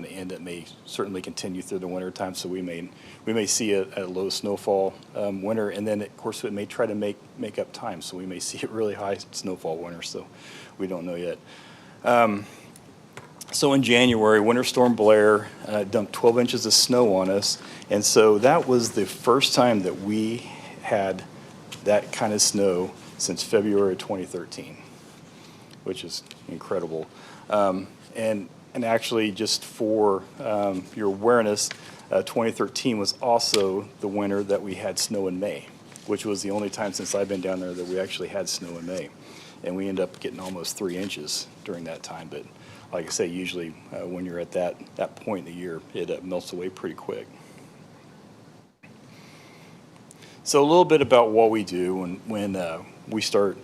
end. It may certainly continue through the winter time, so we may see a low snowfall winter, and then of course it may try to make up time. So we may see a really high snowfall winter. So we don't know yet. So in January, Winter Storm Blair dumped 12 inches of snow on us, and so that was the first time that we had that kind of snow since February 2013, which is incredible. And actually, just for your awareness, 2013 was also the winter that we had snow in May, which was the only time since I've been down there that we actually had snow in May. And we ended up getting almost 3 inches during that time. But like I say, usually when you're at that point in the year, it melts away pretty quick. So a little bit about what we do when we start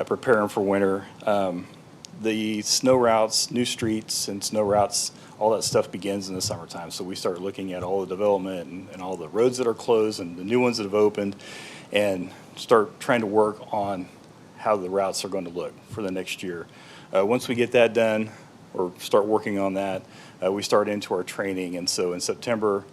preparing for winter. The snow routes, new streets and snow routes, all that stuff begins in the summertime. So we start looking at all the development and all the roads that are closed and the new ones that have opened, and start trying to work on how the routes are going to look for the next year. Once we get that done, or start working on that, we start into our training. And so in September,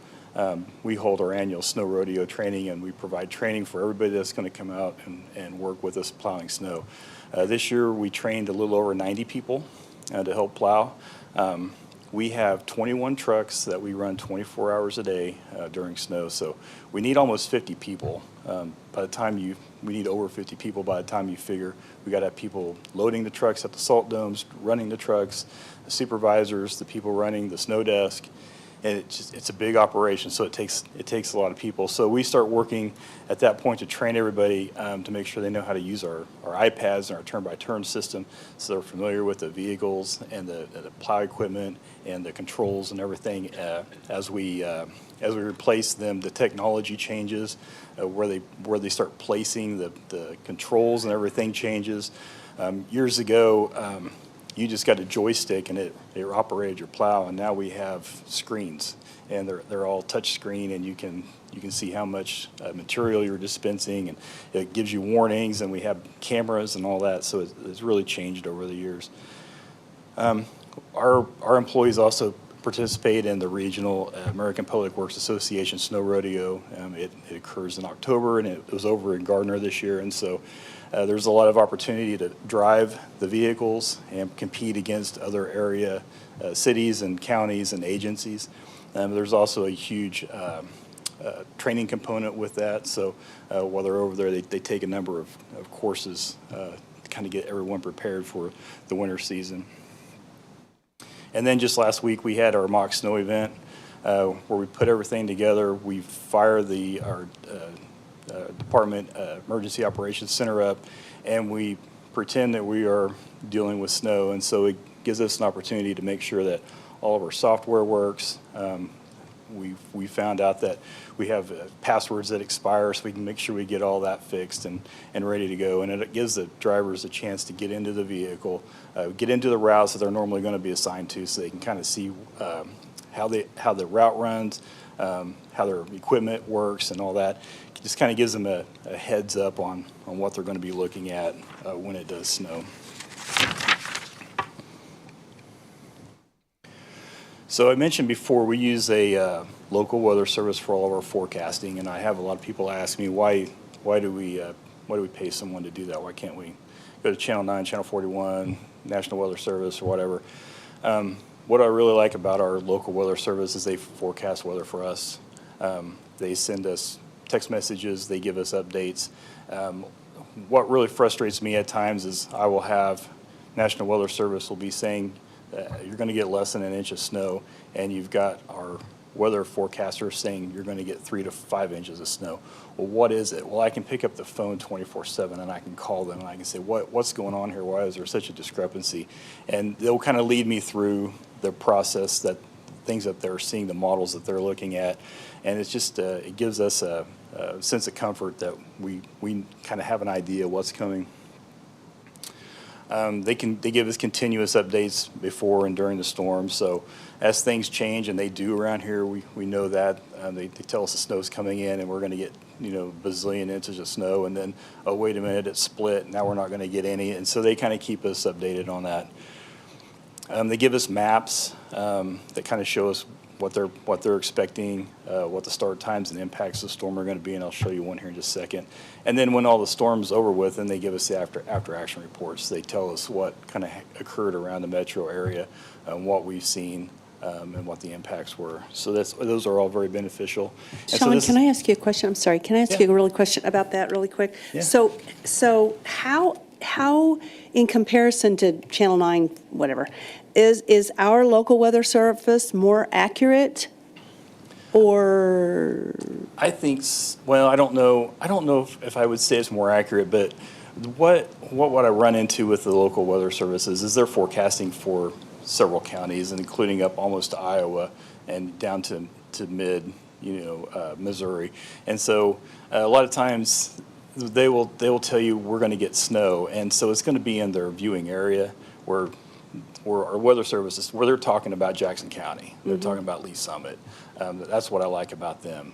we hold our annual snow rodeo training, and we provide training for everybody that's going to come out and work with us plowing snow. This year we trained a little over 90 people to help plow. We have 21 trucks that we run 24 hours a day during snow, so we need almost 50 people. By the time we need over 50 people by the time you figure we got to have people loading the trucks at the salt domes, running the trucks, the supervisors, the people running the snow desk, and it's a big operation, so it takes a lot of people. So we start working at that point to train everybody to make sure they know how to use our iPads and our turn-by-turn system, so they're familiar with the vehicles and the plow equipment and the controls and everything. As we replace them, the technology changes, where they start placing the controls and everything changes. Years ago, you just got a joystick and it operated your plow, and now we have screens, and they're all touch screen, and you can see how much material you're dispensing, and it gives you warnings, and we have cameras and all that, so it's really changed over the years. Our employees also participate in the regional American Public Works Association Snow Rodeo. It occurs in October, and it was over in Gardner this year, and so there's a lot of opportunity to drive the vehicles and compete against other area cities and counties and agencies. There's also a huge training component with that, so while they're over there, they take a number of courses to kind of get everyone prepared for the winter season. And then just last week, we had our mock snow event where we put everything together. We fire our department emergency operations center up, and we pretend that we are dealing with snow, and so it gives us an opportunity to make sure that all of our software works. We found out that we have passwords that expire, so we can make sure we get all that fixed and ready to go, and it gives the drivers a chance to get into the vehicle, get into the routes that they're normally going to be assigned to, so they can kind of see how the route runs, how their equipment works and all that. It just kind of gives them a heads up on what they're going to be looking at when it does snow. So I mentioned before, we use a local weather service for all of our forecasting, and I have a lot of people ask me why do we pay someone to do that? Why can't we go to Channel 9, Channel 41, National Weather Service, or whatever? What I really like about our local weather service is they forecast weather for us. They send us text messages, they give us updates. What really frustrates me at times is I will have National Weather Service will be saying you're going to get less than an inch of snow, and you've got our weather forecaster saying you're going to get 3 to 5 inches of snow. Well, what is it? Well, I can pick up the phone 24/7 and I can call them and I can say, what's going on here? Why is there such a discrepancy? And they'll kind of lead me through the process, that things that they're seeing, the models that they're looking at, and it's just it gives us a sense of comfort that we kind of have an idea what's coming. They give us continuous updates before and during the storm, so as things change, and they do around here, we know that. They tell us the snow's coming in and we're going to get bazillion inches of snow, and then, oh, wait a minute, it's split, now we're not going to get any, and so they kind of keep us updated on that. They give us maps that kind of show us what they're expecting, what the start times and impacts of the storm are going to be, and I'll show you one here in just a second. And then when all the storm's over with, then they give us the after action reports. They tell us what kind of occurred around the metro area, what we've seen, and what the impacts were. So those are all very beneficial. And Sean, can I ask you a question? I'm sorry. Can I ask you a really question about that really quick? Yeah. So how in comparison to Channel 9, whatever, is our local weather service more accurate, or? I think, well, I don't know if I would say it's more accurate, but what I run into with the local weather services is they're forecasting for several counties, and including up almost to Iowa and down to mid, Missouri. And so a lot of times they will tell you we're going to get snow, and so it's going to be in their viewing area where our weather services, where they're talking about Jackson County, they're talking about Lee Summit. That's what I like about them.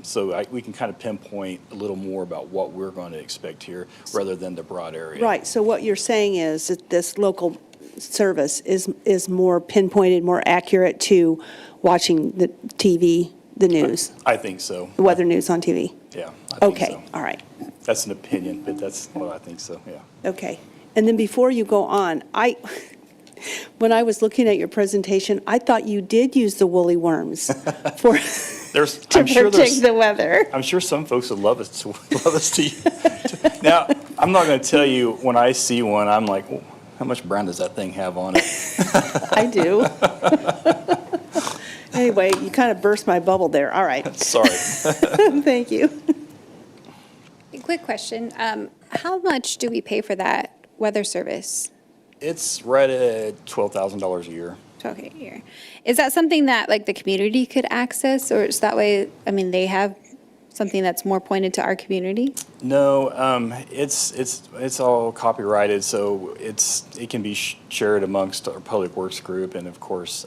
So we can kind of pinpoint a little more about what we're going to expect here rather than the broad area. Right. So what you're saying is that this local service is more pinpointed, more accurate to watching the TV, the news. I think so. The weather news on TV. Yeah. I think Okay. so. All right. That's an opinion, but that's what I think so. Yeah. Okay. And then before you go on, when I was looking at your presentation, I thought you did use the woolly worms to predict the weather. I'm sure some folks would love us to. Now, I'm not going to tell you when I see one, I'm like, well, how much brown does that thing have on it? I do. Anyway, you kind of burst my bubble there. All right. Sorry. Thank you. A quick question. How much do we pay for that weather service? It's right at $12,000 a year. Okay, here. Is that something that like the community could access, or is that way, I mean, they have something that's more pointed to our community? No, it's all copyrighted, so it can be shared amongst our public works group, and of course,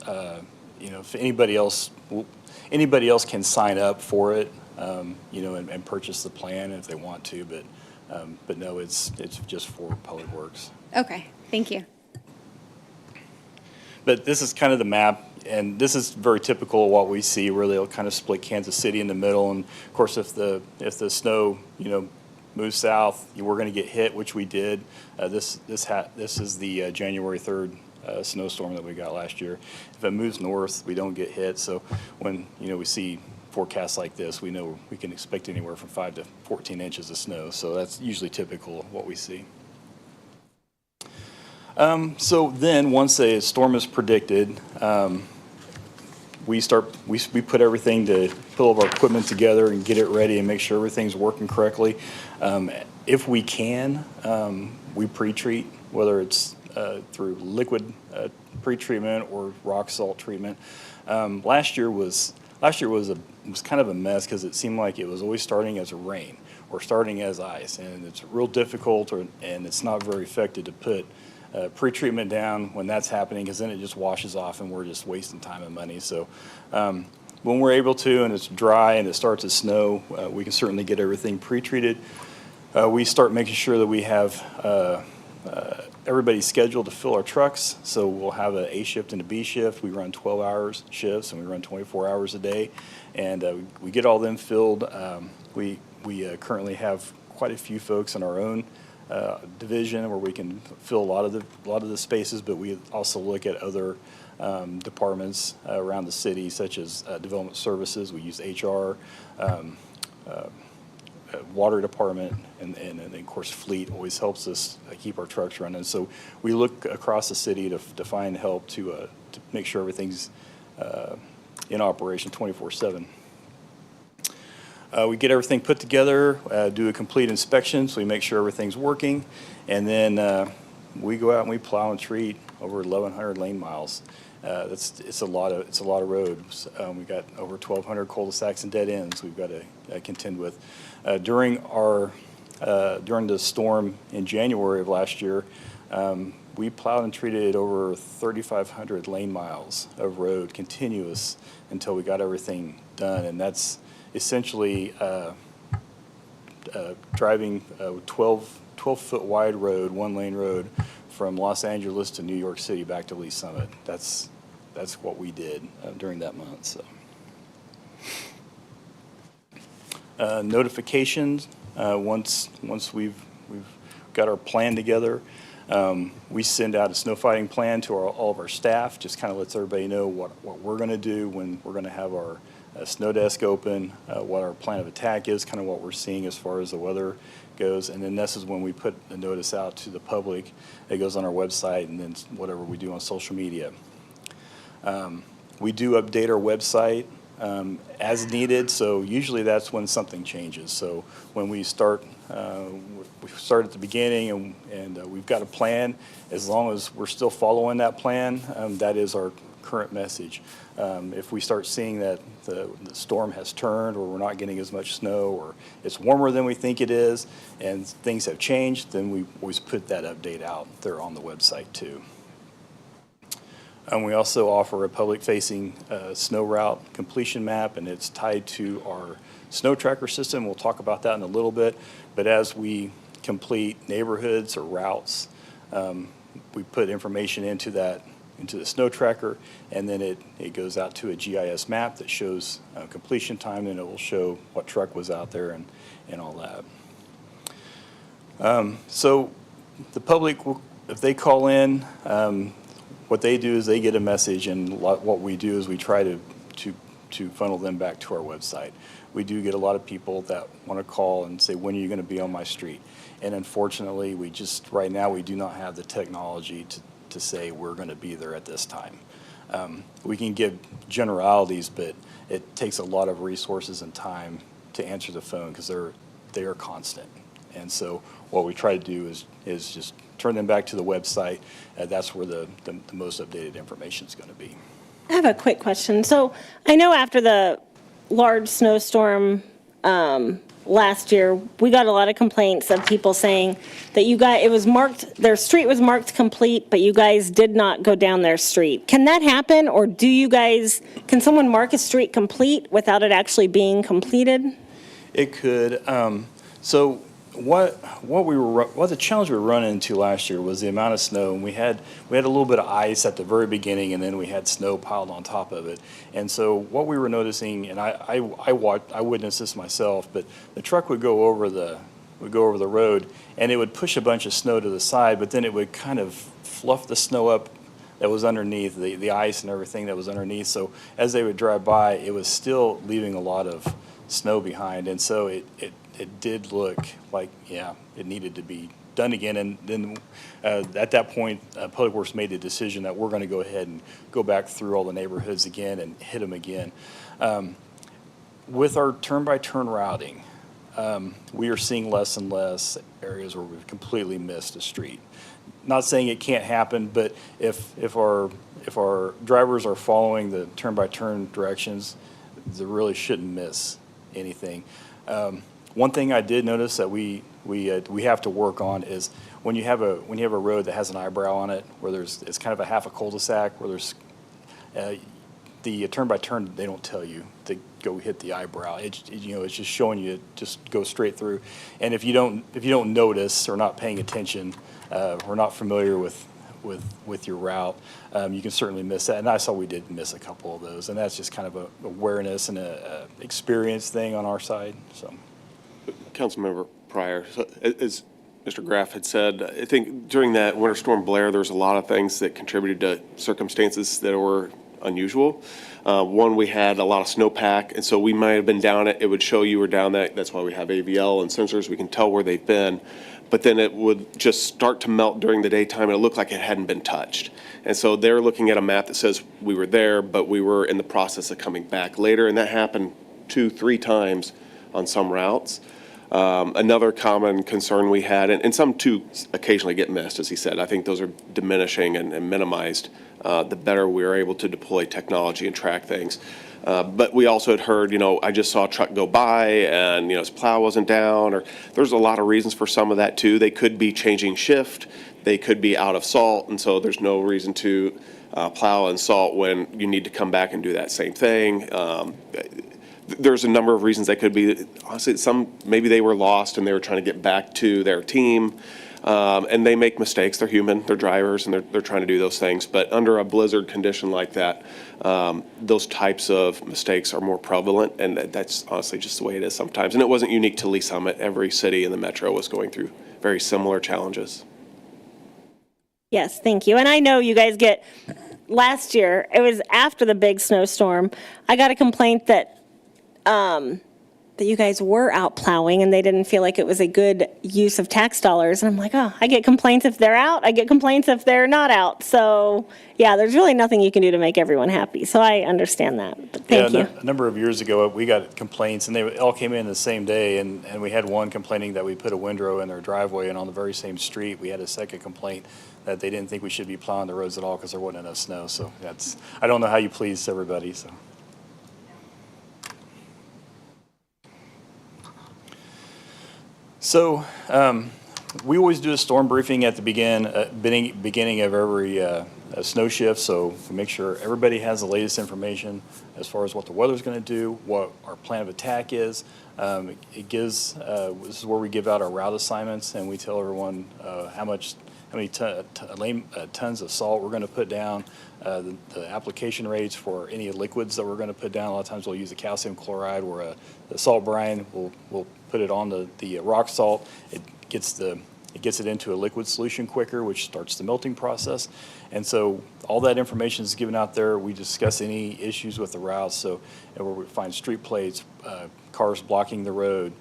if anybody else can sign up for it, and purchase the plan if they want to, but no, it's just for public works. Okay, thank you. But this is kind of the map, and this is very typical of what we see, where they'll kind of split Kansas City in the middle. And of course, if the snow moves south, we're going to get hit, which we did. This is the January 3rd snowstorm that we got last year. If it moves north, we don't get hit. So when we see forecasts like this, we know we can expect anywhere from 5 to 14 inches of snow. So that's usually typical of what we see. So then, once a storm is predicted, we put everything to put all of our equipment together and get it ready and make sure everything's working correctly. If we can, we pre-treat, whether it's through liquid pre-treatment or rock salt treatment. Last year was kind of a mess because it seemed like it was always starting as a rain or starting as ice, and it's real difficult and it's not very effective to put pre-treatment down when that's happening, because then it just washes off and we're just wasting time and money. So when we're able to and it's dry and it starts to snow, we can certainly get everything pre-treated. We start making sure that we have everybody scheduled to fill our trucks. So we'll have an A shift and a B shift. We run 12-hour shifts and we run 24 hours a day, and we get all them filled. We currently have quite a few folks in our own division where we can fill a lot of the spaces, but we also look at other departments around the city, such as development services. We use HR, water department, and of course fleet always helps us keep our trucks running. So we look across the city to find help to make sure everything's in operation 24/7. We get everything put together, do a complete inspection, so we make sure everything's working, and then we go out and we plow and treat over 1,100 lane miles. It's a lot of roads. We've got over 1,200 cul-de-sacs and dead ends we've got to contend with. During the storm in January of last year, we plowed and treated over 3,500 lane miles of road continuous until we got everything done, and that's essentially driving a 12-foot wide road, one-lane road, from Los Angeles to New York City back to Lee Summit. That's what we did during that month. So, notifications. Once we've got our plan together, we send out a snow fighting plan to all of our staff. Just kind of lets everybody know what we're going to do when we're going to have our snow desk open, what our plan of attack is, kind of what we're seeing as far as the weather goes, and then this is when we put the notice out to the public. It goes on our website, and then whatever we do on social media. We do update our website as needed, so usually that's when something changes. So when we start at the beginning and we've got a plan, as long as we're still following that plan, that is our current message. If we start seeing that the storm has turned, or we're not getting as much snow, or it's warmer than we think it is, and things have changed, then we always put that update out there on the website too. We also offer a public-facing snow route completion map, and it's tied to our snow tracker system. We'll talk about that in a little bit, but as we complete neighborhoods or routes, we put information into the snow tracker, and then it goes out to a GIS map that shows completion time, and it will show what truck was out there and all that. So the public, if they call in, what they do is they get a message, and what we do is we try to funnel them back to our website. We do get a lot of people that want to call and say, when are you going to be on my street? And unfortunately, right now we do not have the technology to say we're going to be there at this time. We can give generalities, but it takes a lot of resources and time to answer the phone because they are constant. And so what we try to do is just turn them back to the website. That's where the most updated information is going to be. I have a quick question. So I know after the large snowstorm last year, we got a lot of complaints of people saying that their street was marked complete, but you guys did not go down their street. Can that happen, or can someone mark a street complete without it actually being completed? It could. So what the challenge we were running into last year was the amount of snow, and we had a little bit of ice at the very beginning, and then we had snow piled on top of it. And so what we were noticing, and I witnessed this myself, but the truck would go over the road, and it would push a bunch of snow to the side, but then it would kind of fluff the snow up that was underneath, the ice and everything that was underneath. So as they would drive by, it was still leaving a lot of snow behind, and so it did look like, it needed to be done again. And then at that point, Public Works made the decision that we're going to go ahead and go back through all the neighborhoods again and hit them again. With our turn-by-turn routing, we are seeing less and less areas where we've completely missed a street. Not saying it can't happen, but if our drivers are following the turn-by-turn directions, they really shouldn't miss anything. One thing I did notice that we have to work on is when you have a road that has an eyebrow on it, where it's kind of a half a cul-de-sac, where there's the turn by turn, they don't tell you to go hit the eyebrow. It's just showing you just go straight through. And if you don't notice or not paying attention, or not familiar with your route, you can certainly miss that. And I saw we did miss a couple of those, and that's just kind of a awareness and a experience thing on our side. So. Councilmember Pryor, so as Mr. Graff had said, I think during that Winter Storm Blair, there was a lot of things that contributed to circumstances that were unusual. One, we had a lot of snowpack, and so we might have been down it. It would show you were down that. That's why we have AVL and sensors. We can tell where they've been. But then it would just start to melt during the daytime, and it looked like it hadn't been touched. And so they're looking at a map that says we were there, but we were in the process of coming back later, and that happened 2-3 times on some routes. Another common concern we had, and some too occasionally get missed, as he said. I think those are diminishing and minimized the better we are able to deploy technology and track things. But we also had heard, I just saw a truck go by and, his plow wasn't down, or there's a lot of reasons for some of that too. They could be changing shift, they could be out of salt, and so there's no reason to plow and salt when you need to come back and do that same thing. There's a number of reasons they could be. Honestly, maybe they were lost and they were trying to get back to their team, and they make mistakes. They're human, they're drivers, and they're trying to do those things. But under a blizzard condition like that, those types of mistakes are more prevalent, and that's honestly just the way it is sometimes. And it wasn't unique to Lee Summit. Every city in the metro was going through very similar challenges. Yes, thank you. And I know you guys last year, it was after the big snowstorm, I got a complaint that you guys were out plowing and they didn't feel like it was a good use of tax dollars. And I'm like, I get complaints if they're out. I get complaints if they're not out. So, yeah, there's really nothing you can do to make everyone happy. So I understand that. But thank you. A number of years ago, we got complaints, and they all came in the same day. And we had one complaining that we put a windrow in their driveway, and on the very same street, we had a second complaint that they didn't think we should be plowing the roads at all because there wasn't enough snow. So I don't know how you please everybody. So we always do a storm briefing at the beginning of every snow shift, so we make sure everybody has the latest information as far as what the weather's going to do, what our plan of attack is. This is where we give out our route assignments, and we tell everyone how many tons of salt we're going to put down, the application rates for any liquids that we're going to put down. A lot of times we'll use a calcium chloride, where the salt brine, we'll put it on the rock salt. It gets it into a liquid solution quicker, which starts the melting process. And so all that information is given out there. We discuss any issues with the routes. So where we find street plates, cars blocking the road,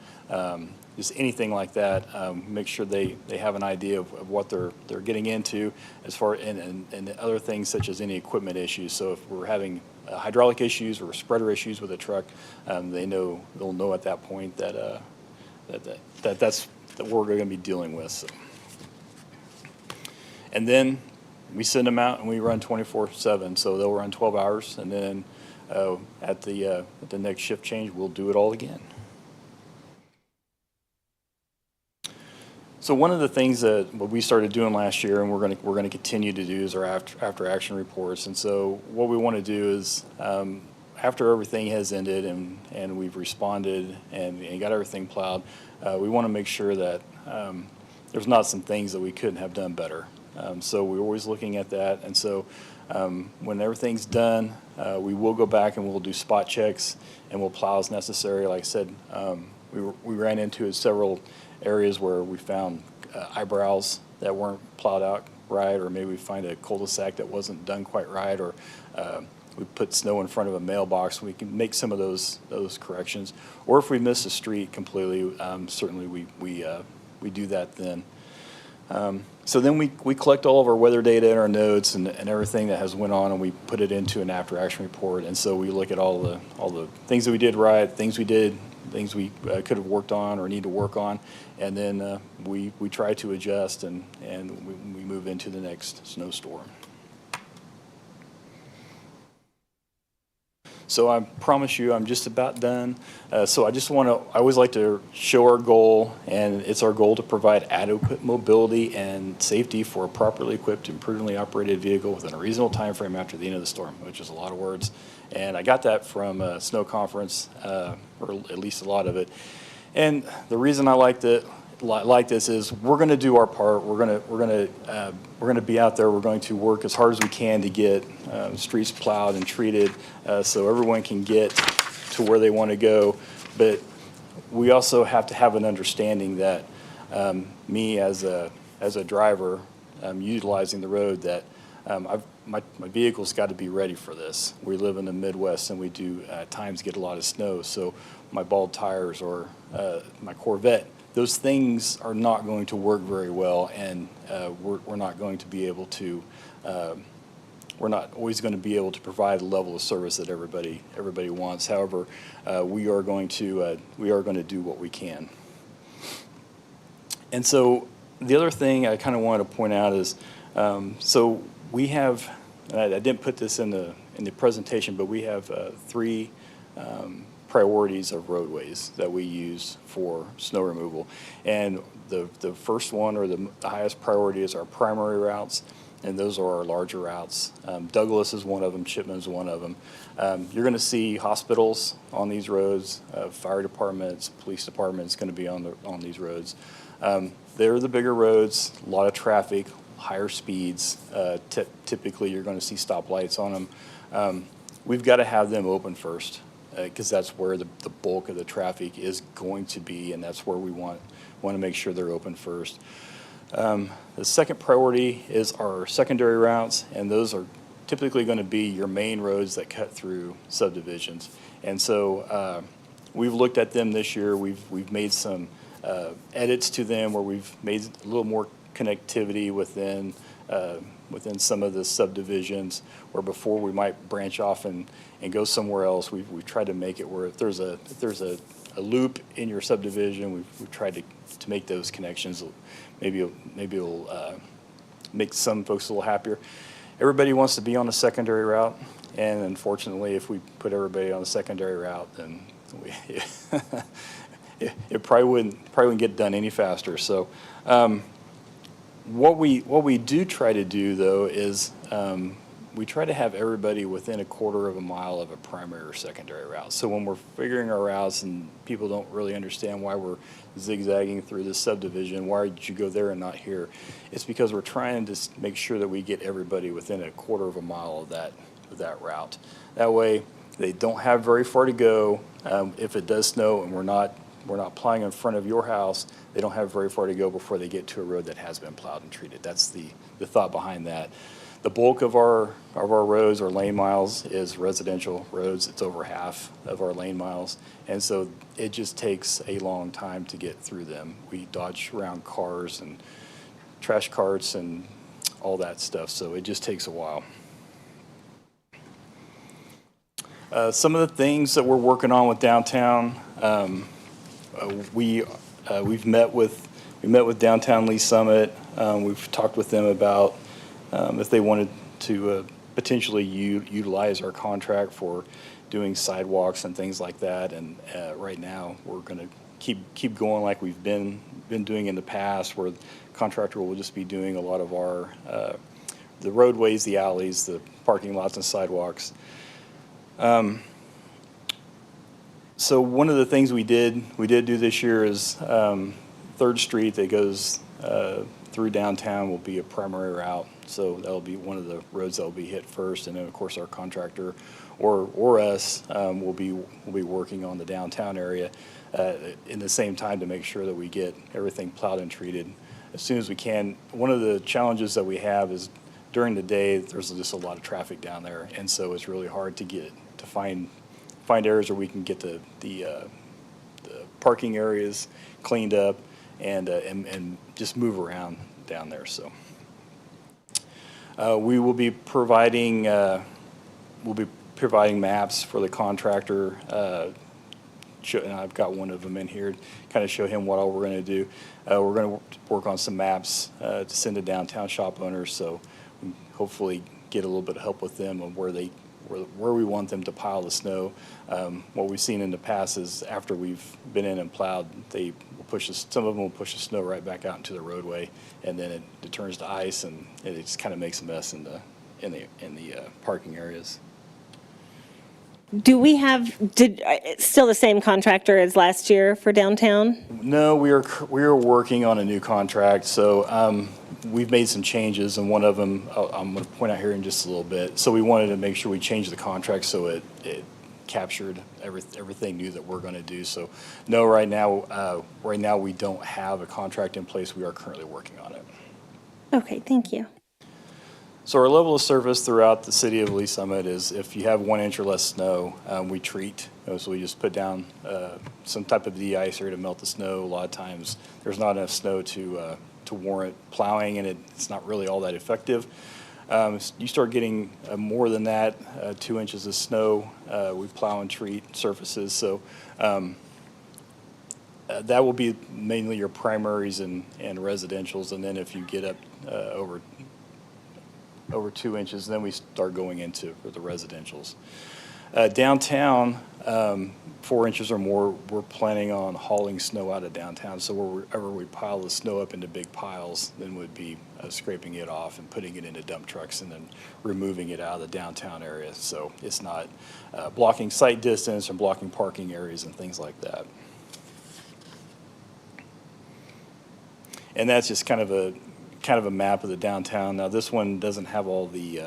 just anything like that, make sure they have an idea of what they're getting into as far, and other things such as any equipment issues. So if we're having hydraulic issues or spreader issues with a truck, they'll know at that point that that's what we're going to be dealing with. So. And then we send them out and we run 24/7, so they'll run 12 hours, and then at the next shift change, we'll do it all again. So one of the things that we started doing last year, and we're going to continue to do, is our after action reports. And so what we want to do is, after everything has ended and we've responded and got everything plowed, we want to make sure that there's not some things that we couldn't have done better. So we're always looking at that. And so when everything's done, we will go back and we'll do spot checks and we'll plow as necessary. Like I said, we ran into several areas where we found eyebrows that weren't plowed out right, or maybe we find a cul-de-sac that wasn't done quite right, or we put snow in front of a mailbox. We can make some of those corrections. Or if we miss a street completely, certainly we do that then. So then we collect all of our weather data and our notes and everything that has went on, and we put it into an after action report. And so we look at all the things that we did right, things we could have worked on or need to work on, and then we try to adjust and we move into the next snowstorm. So I promise you I'm just about done. So I always like to show our goal, and it's our goal to provide adequate mobility and safety for a properly equipped and prudently operated vehicle within a reasonable time frame after the end of the storm, which is a lot of words. And I got that from a snow conference, or at least a lot of it. And the reason I like this is we're going to do our part. We're going to be out there. We're going to work as hard as we can to get streets plowed and treated, so everyone can get to where they want to go. But we also have to have an understanding that me as a driver utilizing the road, that my vehicle's got to be ready for this. We live in the Midwest, and we do at times get a lot of snow. So my bald tires or my Corvette, those things are not going to work very well, and we're not going to be able to. We're not always going to be able to provide a level of service that everybody wants. However, we are going to do what we can. And so the other thing I kind of wanted to point out is, so we have. I didn't put this in the presentation, but we have three priorities of roadways that we use for snow removal. And the first one, or the highest priority, is our primary routes, and those are our larger routes. Douglas is one of them, Chipman is one of them. You're going to see hospitals on these roads, fire departments, police departments going to be on these roads. They're the bigger roads, a lot of traffic, higher speeds. Typically you're going to see stoplights on them. We've got to have them open first, because that's where the bulk of the traffic is going to be, and that's where we want to make sure they're open first. The second priority is our secondary routes, and those are typically going to be your main roads that cut through subdivisions. And so we've looked at them this year. We've made some edits to them where we've made a little more connectivity within some of the subdivisions, where before we might branch off and go somewhere else. We've tried to make it where if there's a loop in your subdivision, we've tried to make those connections. Maybe it'll make some folks a little happier. Everybody wants to be on a secondary route, and unfortunately, if we put everybody on a secondary route, then it probably wouldn't get done any faster. So. What we do try to do, though, is we try to have everybody within a quarter of a mile of a primary or secondary route. So when we're figuring our routes and people don't really understand why we're zigzagging through this subdivision, why did you go there and not here, it's because we're trying to make sure that we get everybody within a quarter of a mile of that route. That way, they don't have very far to go. If it does snow and we're not plowing in front of your house, they don't have very far to go before they get to a road that has been plowed and treated. That's the thought behind that. The bulk of our roads or lane miles is residential roads. It's over half of our lane miles, and so it just takes a long time to get through them. We dodge around cars and trash carts and all that stuff, so it just takes a while. Some of the things that we're working on with downtown, we met with Downtown Lee Summit. We've talked with them about if they wanted to potentially utilize our contract for doing sidewalks and things like that. And right now, we're going to keep going like we've been doing in the past, where the contractor will just be doing a lot of our the roadways, the alleys, the parking lots, and sidewalks. So one of the things we did do this year is 3rd Street that goes through downtown will be a primary route. So that'll be one of the roads that will be hit first, and then of course our contractor or us will be working on the downtown area in the same time to make sure that we get everything plowed and treated as soon as we can. One of the challenges that we have is during the day there's just a lot of traffic down there, and so it's really hard to find areas where we can get the parking areas cleaned up and just move around down there. So we will be providing maps for the contractor. And I've got one of them in here to kind of show him what all we're going to do. We're going to work on some maps to send to downtown shop owners, so we hopefully get a little bit of help with them on where we want them to pile the snow. What we've seen in the past is after we've been in and plowed, they will some of them will push the snow right back out into the roadway, and then it turns to ice, and it just kind of makes a mess in the parking areas. Do we have still the same contractor as last year for downtown? No, we are working on a new contract. So we've made some changes, and one of them I'm going to point out here in just a little bit. So we wanted to make sure we changed the contract so it captured everything new that we're going to do. So no, right now we don't have a contract in place. We are currently working on it. Okay, thank you. So our level of service throughout the city of Lee Summit is if you have 1 inch or less snow, we treat. So we just put down some type of de-icer to melt the snow. A lot of times there's not enough snow to warrant plowing, and it's not really all that effective. You start getting more than that, 2 inches of snow, we plow and treat surfaces. So that will be mainly your primaries and residentials, and then if you get up over 2 inches, then we start going into the residentials. Downtown, 4 inches or more, we're planning on hauling snow out of downtown. So wherever we pile the snow up into big piles, then would be scraping it off and putting it into dump trucks and then removing it out of the downtown area. So it's not blocking sight distance or blocking parking areas and things like that. And that's just kind of a map of the downtown. Now this one doesn't have all the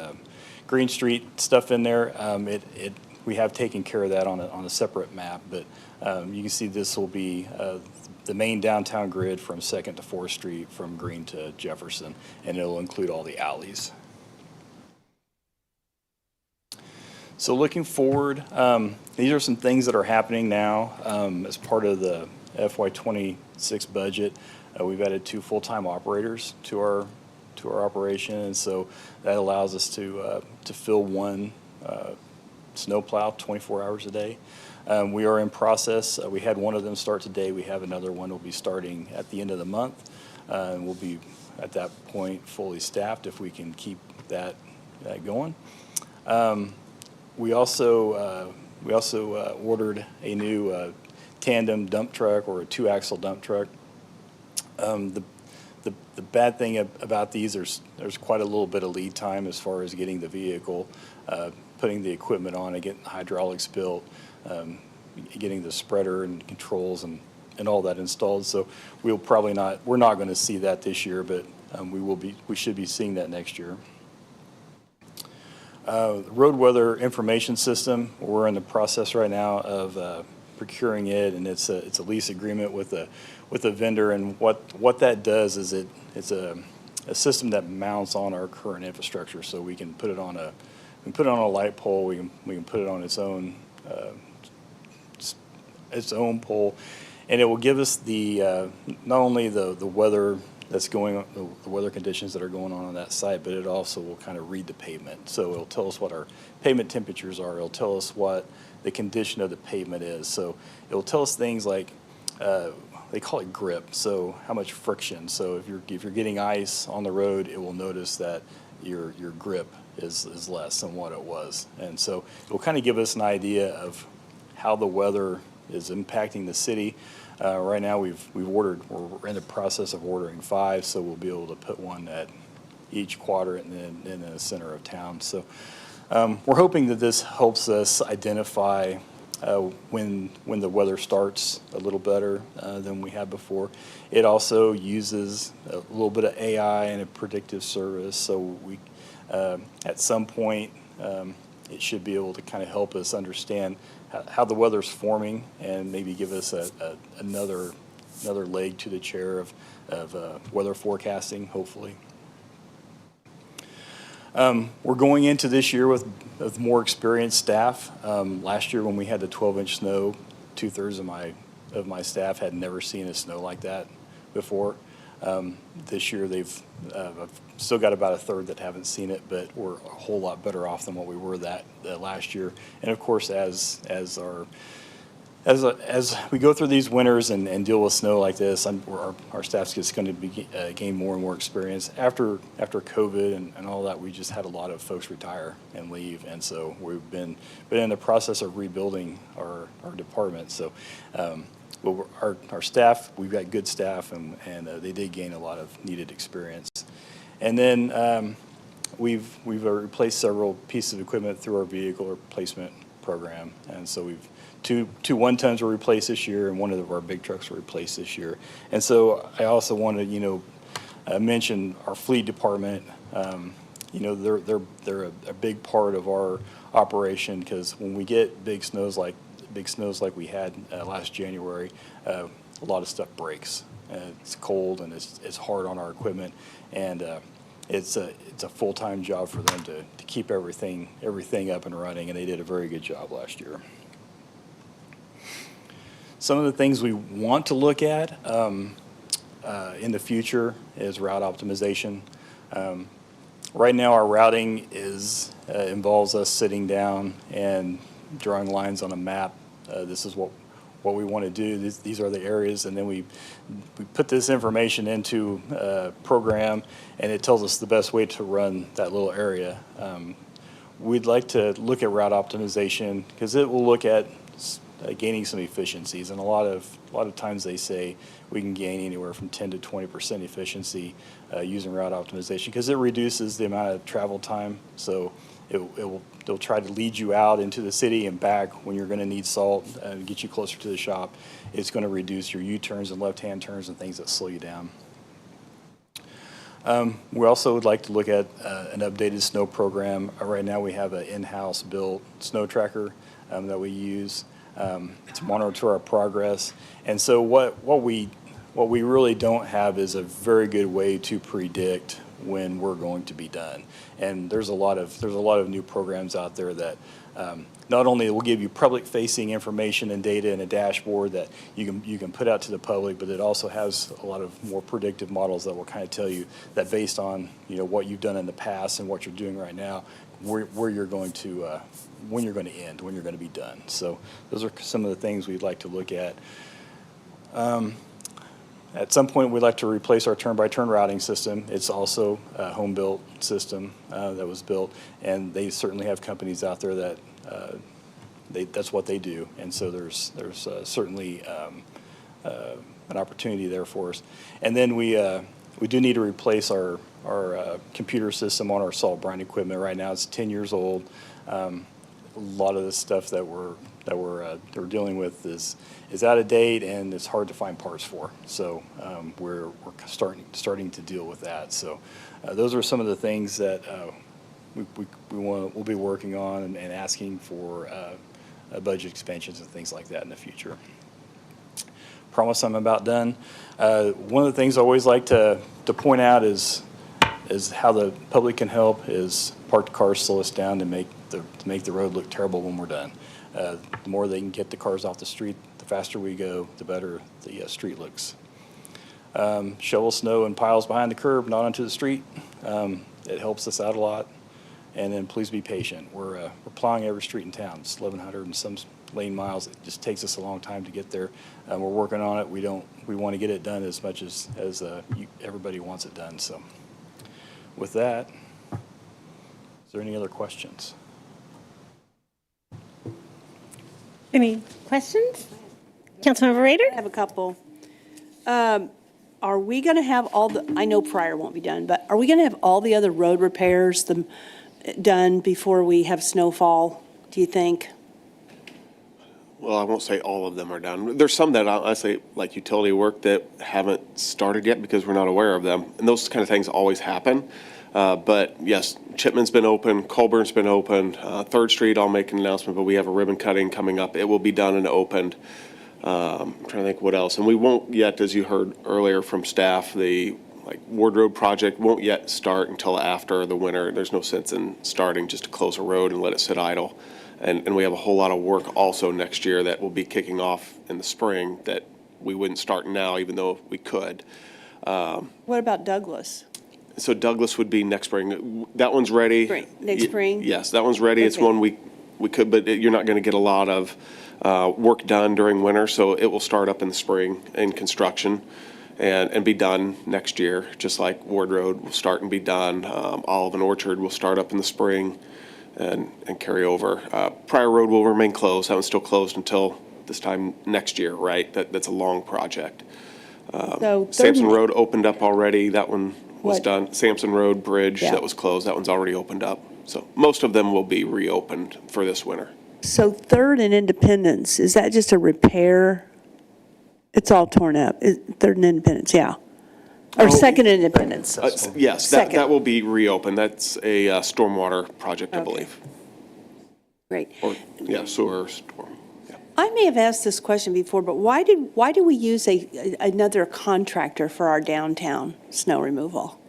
Green Street stuff in there. We have taken care of that on a separate map, but you can see this will be the main downtown grid from 2nd to 4th Street from Green to Jefferson, and it'll include all the alleys. So looking forward, these are some things that are happening now as part of the FY26 budget. We've added 2 full-time operators to our operation, and so that allows us to fill one snowplow 24 hours a day. We are in process. We had one of them start today. We have another one will be starting at the end of the month, and we'll be at that point fully staffed if we can keep that going. We also ordered a new tandem dump truck, or a 2-axle dump truck. The bad thing about these, there's quite a little bit of lead time as far as getting the vehicle, putting the equipment on, and getting the hydraulics built, getting the spreader and controls and all that installed. So we're not going to see that this year, but we should be seeing that next year. Road weather information system, we're in the process right now of procuring it, and it's a lease agreement with a vendor, and what that does is it's a system that mounts on our current infrastructure, so we can put it on a light pole. We can put it on its own pole, and it will give us the not only the weather that's going on, the weather conditions that are going on that site, but it also will kind of read the pavement. So it'll tell us what our pavement temperatures are. It'll tell us what the condition of the pavement is. So it'll tell us things like they call it grip. So how much friction. So if you're getting ice on the road, it will notice that your grip is less than what it was. And so it will kind of give us an idea of how the weather is impacting the city. Right now we're in the process of ordering 5, so we'll be able to put one at each quadrant and in the center of town. So we're hoping that this helps us identify when the weather starts a little better than we had before. It also uses a little bit of AI and a predictive service, so we at some point it should be able to kind of help us understand how the weather's forming and maybe give us another leg to the chair of weather forecasting, hopefully. We're going into this year with more experienced staff. Last year when we had the 12-inch snow, 2/3 of my staff had never seen a snow like that before. This year I've still got about 1/3 that haven't seen it, but we're a whole lot better off than what we were that last year. And of course, as we go through these winters and deal with snow like this, our staff's just going to gain more and more experience. After COVID and all that, we just had a lot of folks retire and leave, and so we've been in the process of rebuilding our department. So our staff, we've got good staff, and they did gain a lot of needed experience. And then we've replaced several pieces of equipment through our vehicle replacement program, and so we've two 1-tons were replaced this year, and one of our big trucks were replaced this year. And so I also want to mention our fleet department. They're a big part of our operation, because when we get big snows like we had last January, a lot of stuff breaks. It's cold and it's hard on our equipment, and it's a full-time job for them to keep everything up and running, and they did a very good job last year. Some of the things we want to look at in the future is route optimization. Right now our routing involves us sitting down and drawing lines on a map. This is what we want to do. These are the areas, and then we put this information into a program, and it tells us the best way to run that little area. We'd like to look at route optimization, because it will look at gaining some efficiencies, and a lot of times they say we can gain anywhere from 10 to 20% efficiency using route optimization, because it reduces the amount of travel time. So they'll try to lead you out into the city and back when you're going to need salt and get you closer to the shop. It's going to reduce your U-turns and left-hand turns and things that slow you down. We also would like to look at an updated snow program. Right now we have an in-house built snow tracker that we use to monitor our progress. And so what we really don't have is a very good way to predict when we're going to be done. And there's a lot of new programs out there that not only will give you public-facing information and data in a dashboard that you can put out to the public, but it also has a lot of more predictive models that will kind of tell you that based on what you've done in the past and what you're doing right now, where you're going to when you're going to end, when you're going to be done. So those are some of the things we'd like to look at. At some point, we'd like to replace our turn-by-turn routing system. It's also a home-built system that was built, and they certainly have companies out there that that's what they do. And so there's certainly an opportunity there for us. And then we do need to replace our computer system on our salt brine equipment. Right now, it's 10 years old. A lot of the stuff that we're dealing with is out of date, and it's hard to find parts for. So we're starting to deal with that. So those are some of the things that we'll be working on and asking for budget expansions and things like that in the future. Promise I'm about done. One of the things I always like to point out is is how the public can help is parked cars slow us down to make the road look terrible when we're done. The more they can get the cars off the street, the faster we go, the better the street looks. Shovel snow in piles behind the curb, not onto the street. It helps us out a lot. And then please be patient. We're plowing every street in town. It's 1,100 and some lane miles. It just takes us a long time to get there. We're working on it. We want to get it done as much as everybody wants it done. So with that, is there any other questions? Any questions? Councilmember Rader? I have a couple. Are we going to have I know Pryor won't be done, but are we going to have all the other road repairs done before we have snowfall, do you think? Well, I won't say all of them are done. There's some that I say, like utility work, that haven't started yet because we're not aware of them. And those kind of things always happen. But yes, Chipman's been open, Colburn's been open, 3rd Street, I'll make an announcement, but we have a ribbon cutting coming up. It will be done and opened. I'm trying to think what else. And we won't yet, as you heard earlier from staff, the wardrobe project won't yet start until after the winter. There's no sense in starting just to close a road and let it sit idle. And we have a whole lot of work also next year that will be kicking off in the spring that we wouldn't start now, even though we could. What about Douglas? So Douglas would be next spring. That one's ready. Next spring? Yes, that one's ready. Okay. It's one we could, but you're not going to get a lot of work done during winter, so it will start up in the spring in construction and be done next year, just like Ward Road will start and be done. Olive and Orchard will start up in the spring and carry over. Pryor Road will remain closed. That one's still closed until this time next year, right? That's a long project. Sampson Road opened up already. That one was done. Sampson Road Bridge, that was closed. That one's already opened up. So most of them will be reopened for this winter. So 3rd and Independence, is that just a repair? It's all torn up. 3rd and Independence, yeah. Or 2nd and Independence? Yes, that will be reopened. That's a stormwater project, I believe. Great. Or, sewer storm. Yeah. I may have asked this question before, but why do we use another contractor for our downtown snow removal?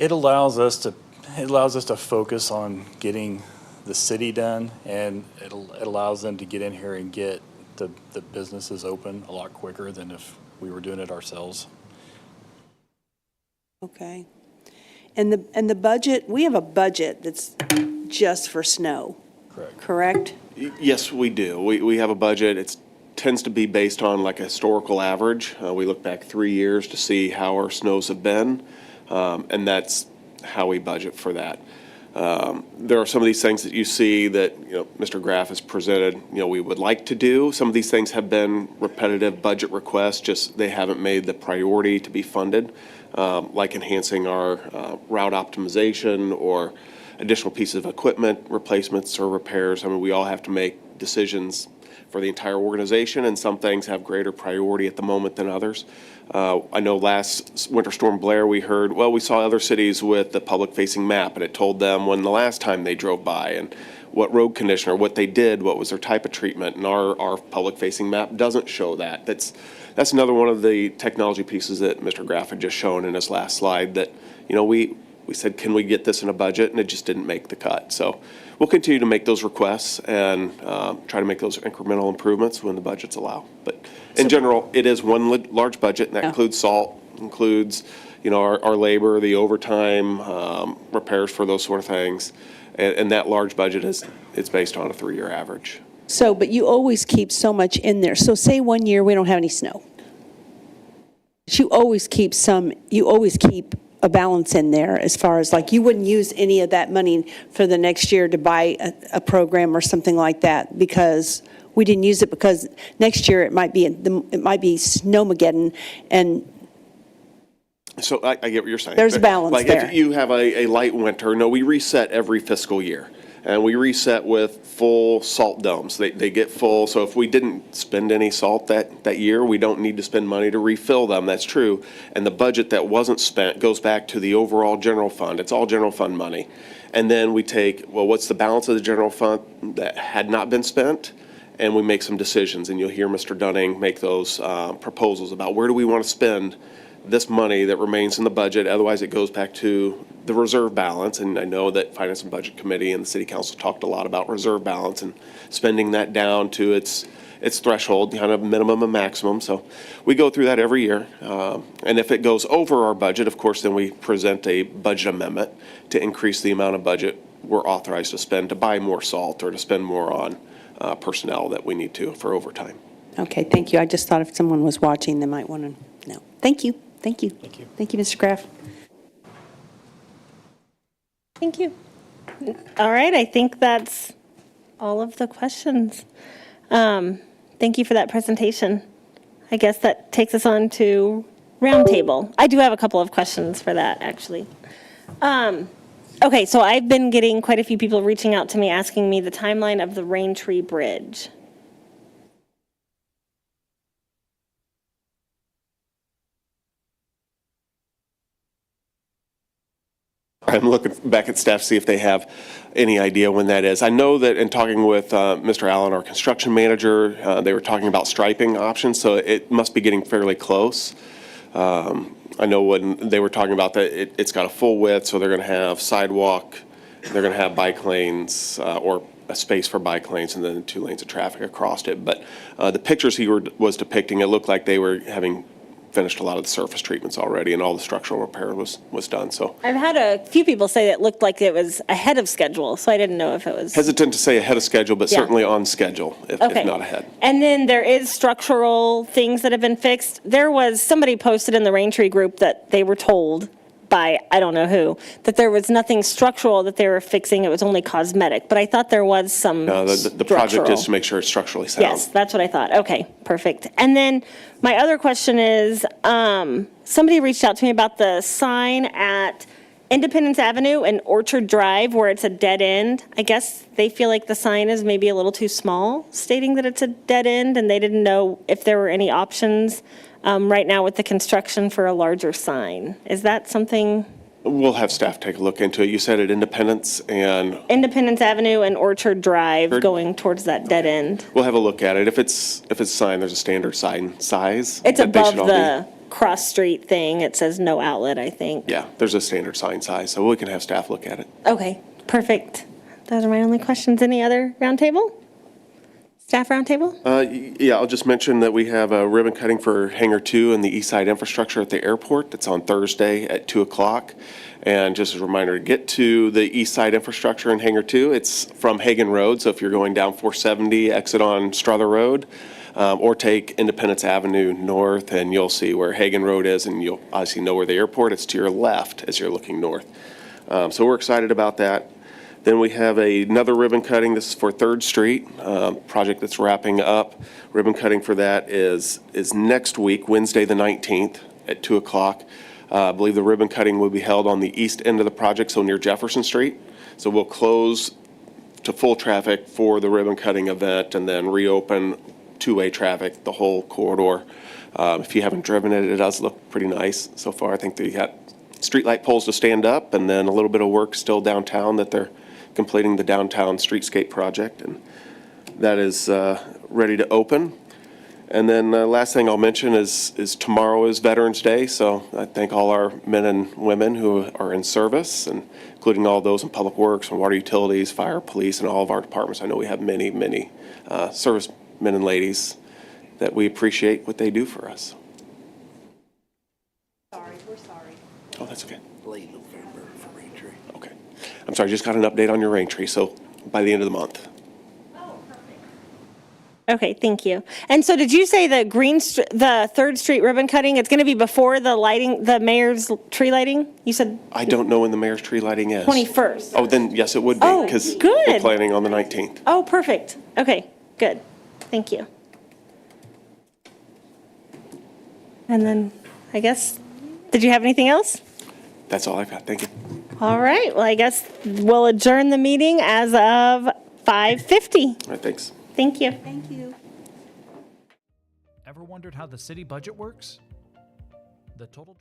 It allows us to focus on getting the city done, and it allows them to get in here and get the businesses open a lot quicker than if we were doing it ourselves. Okay. And the budget, we have a budget that's just for snow. Correct? Yes, we do. We have a budget. It tends to be based on like a historical average. We look back 3 years to see how our snows have been, and that's how we budget for that. There are some of these things that you see that Mr. Graff has presented. We would like to do. Some of these things have been repetitive budget requests. Just they haven't made the priority to be funded, like enhancing our route optimization or additional pieces of equipment replacements or repairs. I mean, we all have to make decisions for the entire organization, and some things have greater priority at the moment than others. I know last Winter Storm Blair we heard, well, we saw other cities with the public-facing map, and it told them when the last time they drove by and what road condition or what they did, what was their type of treatment, and our public-facing map doesn't show that. That's another one of the technology pieces that Mr. Graff had just shown in his last slide that, we said, can we get this in a budget? And it just didn't make the cut. So we'll continue to make those requests and try to make those incremental improvements when the budgets allow. But in general, it is one large budget, and that includes salt, includes, our labor, the overtime, repairs for those sort of things. And that large budget it's based on a 3-year average. So, but you always keep so much in there. So say 1 year we don't have any snow. You always keep a balance in there as far as you wouldn't use any of that money for the next year to buy a program or something like that because we didn't use it because next year it might be Snowmageddon and so I get what you're saying. There's a balance there. If you have a light winter, no, we reset every fiscal year. And we reset with full salt domes. They get full. So if we didn't spend any salt that year, we don't need to spend money to refill them. That's true. And the budget that wasn't spent goes back to the overall general fund. It's all general fund money. And then we take, what's the balance of the general fund that had not been spent? And we make some decisions. And you'll hear Mr. Dunning make those proposals about where do we want to spend this money that remains in the budget, otherwise it goes back to the reserve balance. And I know that Finance and Budget Committee and the City Council talked a lot about reserve balance and spending that down to its threshold, kind of minimum and maximum. So we go through that every year. And if it goes over our budget, of course, then we present a budget amendment to increase the amount of budget we're authorized to spend to buy more salt or to spend more on personnel that we need to for overtime. Okay, thank you. I just thought if someone was watching, they might want to know. Thank you. Thank you. Thank you. Thank you, Mr. Graff. Thank you. All right, I think that's all of the questions. Thank you for that presentation. I guess that takes us on to Roundtable. I do have a couple of questions for that, actually. Okay, so I've been getting quite a few people reaching out to me asking me the timeline of the Rain Tree Bridge. I'm looking back at staff to see if they have any idea when that is. I know that in talking with Mr. Allen, our construction manager, they were talking about striping options, so it must be getting fairly close. I know when they were talking about that, it's got a full width, so they're going to have sidewalk, they're going to have bike lanes or a space for bike lanes, and then 2 lanes of traffic across it. But the pictures he was depicting, it looked like they were having finished a lot of the surface treatments already, and all the structural repair was done. So I've had a few people say that it looked like it was ahead of schedule, so I didn't know if it was. Hesitant to say ahead of schedule, but Yeah. certainly on schedule, if not ahead. And then there is structural things that have been fixed. There was, somebody posted in the Rain Tree group that they were told by, I don't know who, that there was nothing structural that they were fixing, it was only cosmetic. But I thought there was some No, the project is to make sure it's structurally sound. Yes, that's what I thought. Okay, perfect. And then my other question is, somebody reached out to me about the sign at Independence Avenue and Orchard Drive where it's a dead end. I guess they feel like the sign is maybe a little too small, stating that it's a dead end, and they didn't know if there were any options right now with the construction for a larger sign. Is that something? We'll have staff take a look into it. You said at Independence and Independence Avenue and Orchard Drive going towards that dead end. we'll have a look at it. If it's signed, there's a standard sign size. It's that they above should all the cross street thing. It says no outlet, I think. Yeah, there's a standard sign size, so we can have staff look at it. Okay, perfect. Those are my only questions. Any other roundtable? Staff roundtable? Yeah, I'll just mention that we have a ribbon cutting for Hangar 2 and the east side infrastructure at the airport. That's on Thursday at 2 o'clock. And just as a reminder, to get to the east side infrastructure in Hangar 2, it's from Hagan Road. So if you're going down 470, exit on Strother Road, or take Independence Avenue north, and you'll see where Hagan Road is, and you'll obviously know where the airport is. It's to your left as you're looking north. So we're excited about that. Then we have another ribbon cutting. This is for 3rd Street, project that's wrapping up. Ribbon cutting for that is next week, Wednesday the 19th at 2 o'clock. I believe the ribbon cutting will be held on the east end of the project, so near Jefferson Street. So we'll close to full traffic for the ribbon cutting event and then reopen two-way traffic, the whole corridor. If you haven't driven it, it does look pretty nice so far. I think they got streetlight poles to stand up and then a little bit of work still downtown that they're completing the downtown streetscape project, and that is ready to open. And then last thing I'll mention is tomorrow is Veterans Day, so I thank all our men and women who are in service, and including all those in public works and water utilities, fire, police, and all of our departments. I know we have many service men and ladies that we appreciate what they do for us. We're sorry. Oh, that's okay. Late November for Rain Tree. Okay. I'm sorry, just got an update on your rain tree, so by the end of the month. Okay, thank you. And so did you say the the 3rd Street ribbon cutting, it's going to be before the lighting, the mayor's tree lighting? You said I don't know when the mayor's tree lighting is. 21st. Oh, then yes, it would be, Oh, because good. we're planning on the 19th. Oh, perfect. Okay, good. Thank you. And then I guess, did you have anything else? That's all I've got. Thank you. All right, well, I guess we'll adjourn the meeting as of 5:50. All right, thanks. Thank you. Thank you. Ever wondered how the city budget works? The total